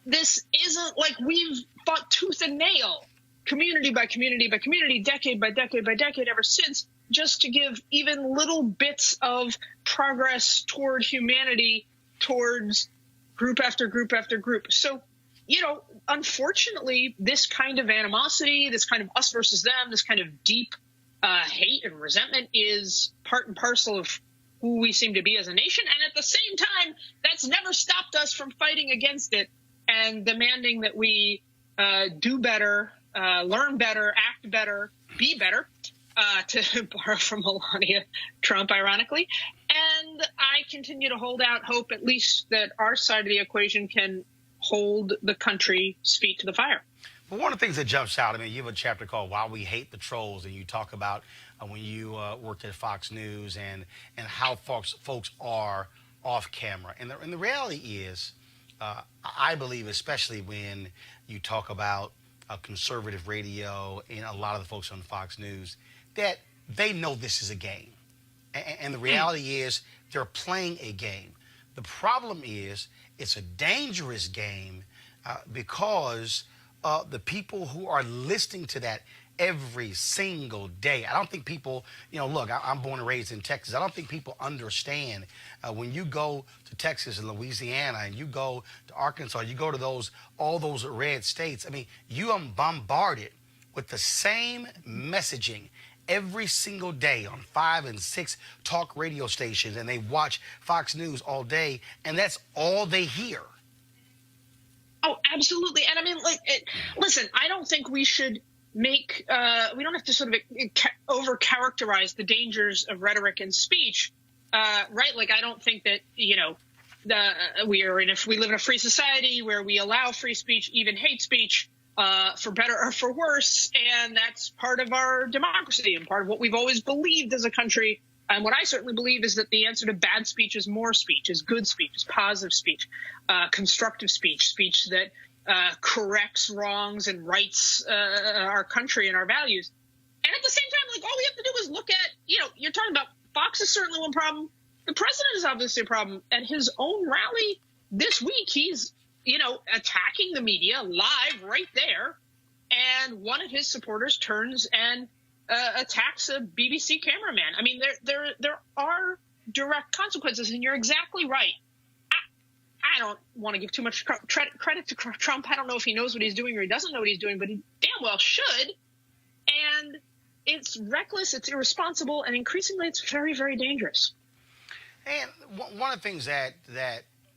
this isn't like we've fought tooth and nail, community by community by community, decade by decade by decade ever since, just to give even little bits of progress toward humanity, towards group after group after group. So, unfortunately, this kind of animosity, this kind of us versus them, this kind of deep hate and resentment is part and parcel of who we seem to be as a nation. And at the same time, that's never stopped us from fighting against it and demanding that we do better, learn better, act better, be better, to borrow from Melania Trump, ironically. And I continue to hold out hope, at least, that our side of the equation can hold the country's feet to the fire. But one of the things that jumps out, I mean, you have a chapter called Why We Hate the Trolls, and you talk about when you worked at Fox News and how folks are off camera. And the reality is, I believe, especially when you talk about conservative radio and a lot of the folks on Fox News, that they know this is a game. And the reality is they're playing a game. The problem is it's a dangerous game because the people who are listening to that every single day. I don't think people, look, I'm born and raised in Texas. I don't think people understand when you go to Texas and Louisiana and you go to Arkansas, you go to all those red states. I mean, you are bombarded with the same messaging every single day on 5 and 6 talk radio stations, and they watch Fox News all day, and that's all they hear. Oh, absolutely. And I mean, listen, I don't think we should make, we don't have to sort of over-characterize the dangers of rhetoric and speech, right? Like, I don't think that, you know, we live in a free society where we allow free speech, even hate speech, for better or for worse. And that's part of our democracy and part of what we've always believed as a country. And what I certainly believe is that the answer to bad speech is more speech, is good speech, is positive speech, constructive speech, speech that corrects wrongs and rights our country and our values. And at the same time, like, all we have to do is look at, you know, you're talking about Fox is certainly one problem. The president is obviously a problem. At his own rally this week, he's, you know, attacking the media live right there. And one of his supporters turns and attacks a BBC cameraman. I mean, there are direct consequences, and you're exactly right. I don't want to give too much credit to Trump. I don't know if he knows what he's doing or he doesn't know what he's doing, but he damn well should. And it's reckless, it's irresponsible, and increasingly it's very, very dangerous. And one of the things that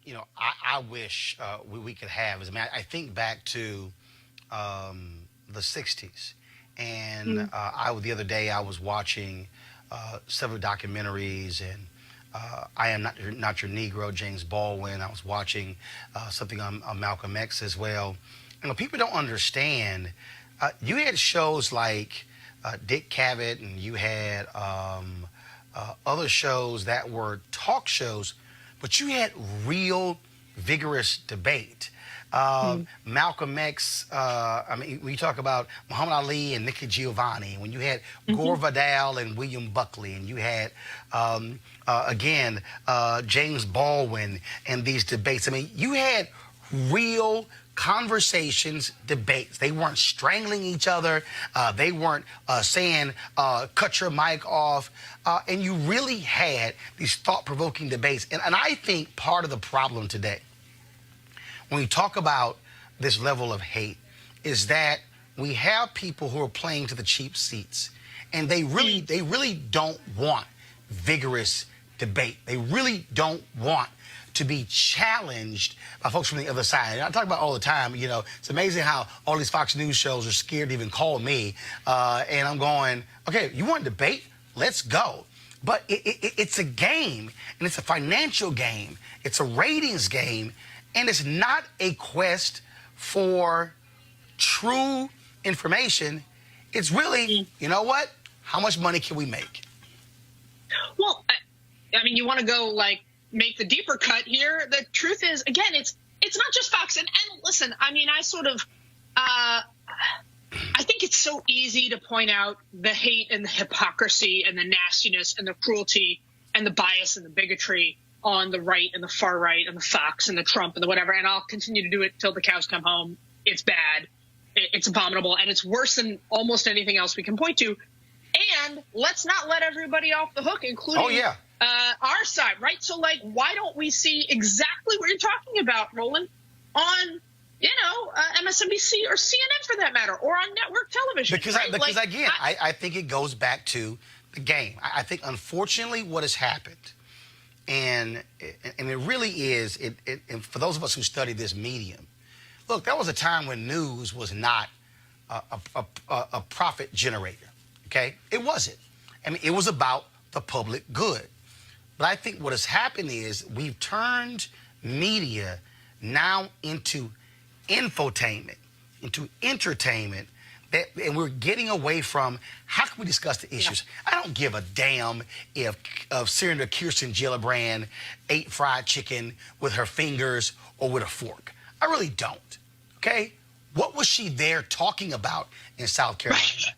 you know, I wish we could have is, I mean, I think back to the 60s. And the other day I was watching several documentaries, and I Am Not Your Negro, James Baldwin. I was watching something on Malcolm X as well. And what people don't understand, you had shows like Dick Cavett, and you had other shows that were talk shows, but you had real vigorous debate. Malcolm X, I mean, we talk about Muhammad Ali and Nikki Giovanni, when you had Gore Vidal and William Buckley, and you had, again, James Baldwin and these debates. I mean, you had real conversations, debates. They weren't strangling each other. They weren't saying, cut your mic off. And you really had these thought-provoking debates. And I think part of the problem today, when we talk about this level of hate, is that we have people who are playing to the cheap seats, and they really don't want vigorous debate. They really don't want to be challenged by folks from the other side. And I talk about all the time, you know, it's amazing how all these Fox News shows are scared to even call me. And I'm going, okay, you want to debate? Let's go. But it's a game, and it's a financial game. It's a ratings game. And it's not a quest for true information. It's really, you know what? How much money can we make? Well, I mean, you want to go, like, make the deeper cut here. The truth is, again, it's not just Fox. And listen, I mean, I sort of, I think it's so easy to point out the hate and the hypocrisy and the nastiness and the cruelty and the bias and the bigotry on the right and the far right and the Fox and the Trump and the whatever, and I'll continue to do it till the cows come home. It's bad, it's abominable, and it's worse than almost anything else we can point to. And let's not let everybody off the hook, including our side, right? So, like, why don't we see exactly what you're talking about, Roland, on, you know, MSNBC or CNN for that matter, or on network television? Because, right? again, I think it goes back to the game. I think, unfortunately, what has happened, and it really is, and for those of us who study this medium, look, there was a time when news was not a profit generator, okay? It wasn't. I mean, it was about the public good. But I think what has happened is we've turned media now into infotainment, into entertainment, and we're getting away from how can we discuss the issues. I don't give a damn if Senator Kirsten Gillibrand ate fried chicken with her fingers or with a fork. I really don't, okay? What was she there talking about in South Carolina?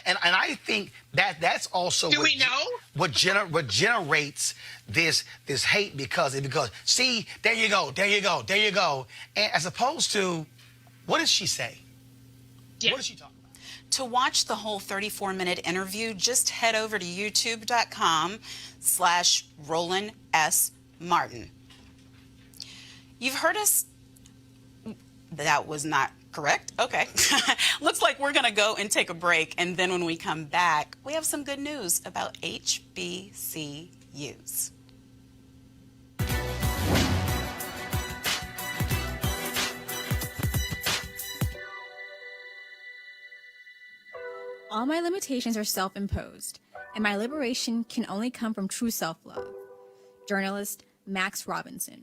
And I think that's also what generates this hate, because see, there you go, and as opposed to, what does she say? What is she talking about? To watch the whole 34-minute interview, just head over to youtube.com/Roland S. Martin. You've heard us. That was not Correct? Okay. Looks like we're going to go and take a break. And then when we come back, we have some good news about HBCUs. All my limitations are self-imposed, and my liberation can only come from true self-love. Journalist Max Robinson.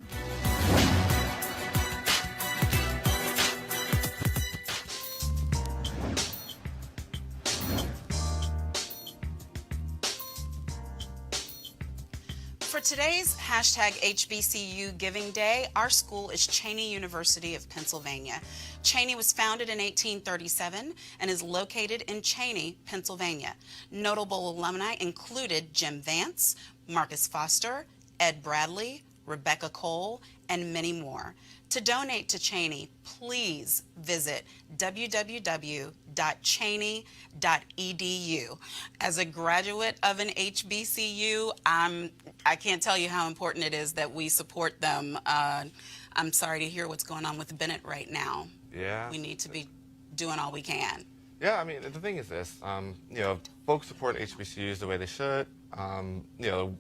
For today's #HBCU Giving Day, our school is Cheyney University of Pennsylvania. Cheyney was founded in 1837 and is located in Cheyney, Pennsylvania. Notable alumni included Jim Vance, Marcus Foster, Ed Bradley, Rebecca Cole, and many more. To donate to Cheyney, please visit www.cheyney.edu. As a graduate of an HBCU, I can't tell you how important it is that we support them. I'm sorry to hear what's going on with Bennett right now. Yeah. We need to be doing all we can. Yeah, I mean, the thing is this, you know, folks support HBCUs the way they should. You know,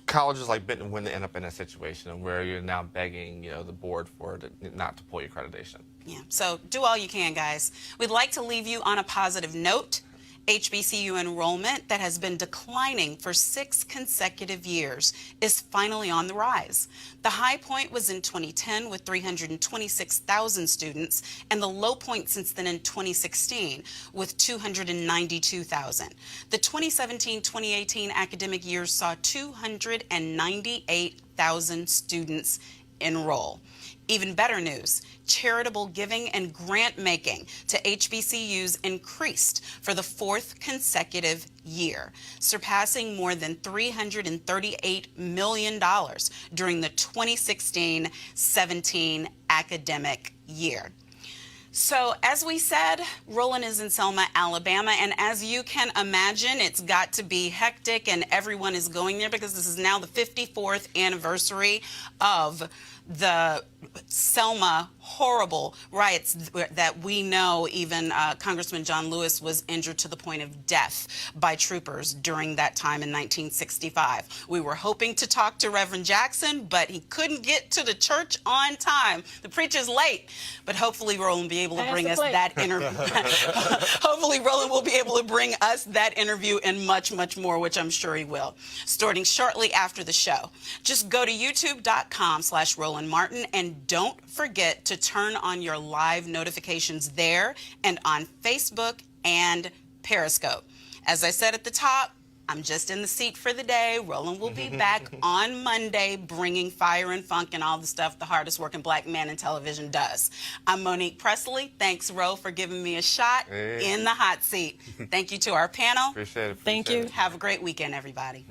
colleges like Benton wouldn't end up in a situation where you're now begging, you know, the board for it not to pull your accreditation. Yeah, so do all you can, guys. We'd like to leave you on a positive note. HBCU enrollment that has been declining for 6 consecutive years is finally on the rise. The high point was in 2010 with 326,000 students, and the low point since then in 2016 with 292,000. The 2017-2018 academic year saw 298,000 students enroll. Even better news, charitable giving and grant making to HBCUs increased for the 4th consecutive year, surpassing more than $338 million during the 2016-17 academic year. So as we said, Roland is in Selma, Alabama, and as you can imagine, it's got to be hectic and everyone is going there because this is now the 54th anniversary of the Selma horrible riots that we know even Congressman John Lewis was injured to the point of death by troopers during that time in 1965. We were hoping to talk to Reverend Jackson, but he couldn't get to the church on time. The preacher's late, but hopefully Roland will be able to bring us that interview. Hopefully Roland will be able to bring us that interview and much, much more, which I'm sure he will, starting shortly after the show. Just go to youtube.com/Roland Martin and don't forget to turn on your live notifications there and on Facebook and Periscope. As I said at the top, I'm just in the seat for the day. Roland will be back on Monday bringing fire and funk and all the stuff the hardest working black man in television does. I'm Monique Presley. Thanks, Ro, for giving me a shot in the hot seat. Thank you to our panel. Appreciate it. Thank you. Have a great weekend, everybody.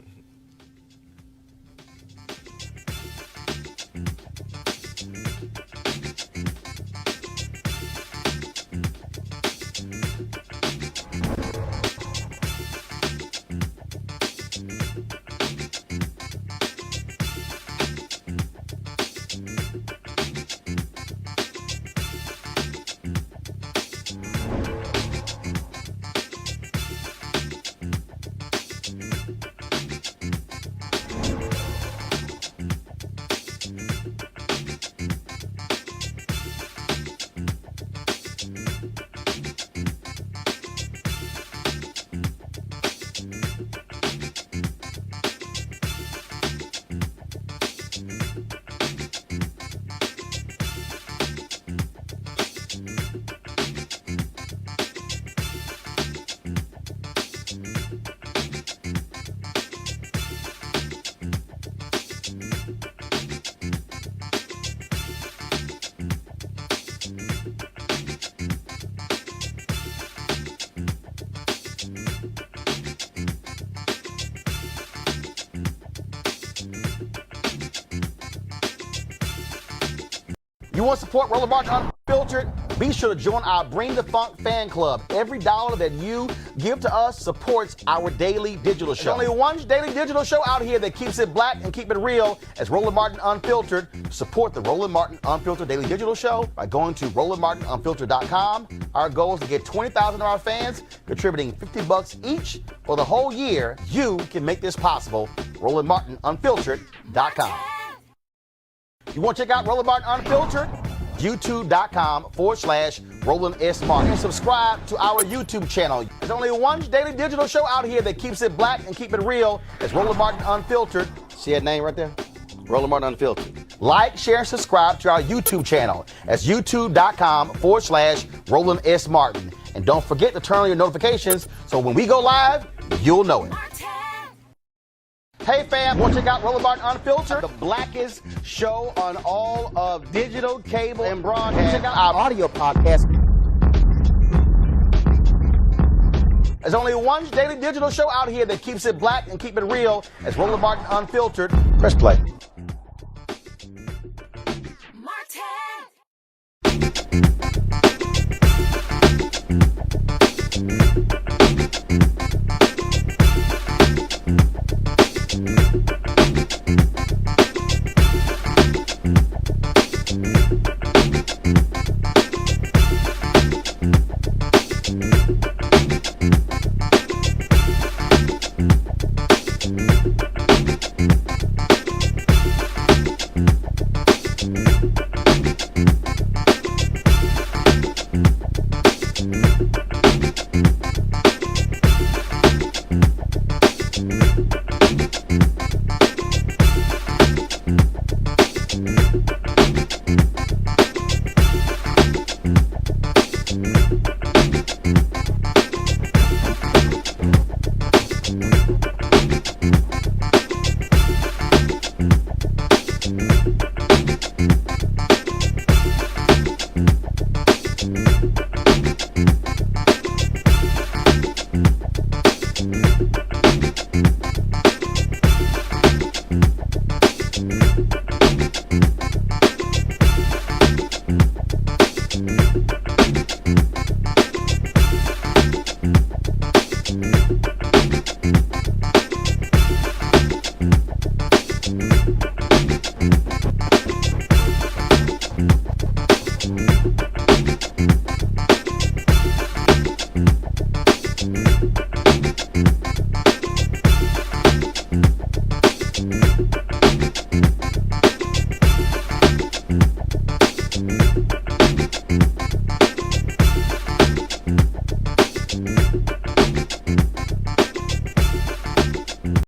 You want to support Roland Martin Unfiltered? Be sure to join our Bring the Funk fan club. Every dollar that you give to us supports our daily digital show. There's only one daily digital show out here that keeps it black and keep it real. As Roland Martin Unfiltered. Support the Roland Martin Unfiltered daily digital show by going to RolandMartinUnfiltered.com. Our goal is to get 20,000 of our fans contributing $50 each for the whole year. You can make this possible. RolandMartinUnfiltered.com. You want to check out Roland Martin Unfiltered? YouTube.com/Roland S. Martin. And subscribe to our YouTube channel. There's only one daily digital show out here that keeps it black and keep it real. It's Roland Martin Unfiltered. See that name right there? Roland Martin Unfiltered. Like, share, and subscribe to our YouTube channel. That's YouTube.com/Roland S. Martin. And don't forget to turn on your notifications so when we go live, you'll know it. Hey fam, want to check out Roland Martin Unfiltered? The blackest show on all of digital, cable, and broadcast. Check out our audio podcast. There's only one daily digital show out here that keeps it black and keep it real. It's Roland Martin Unfiltered. Press play.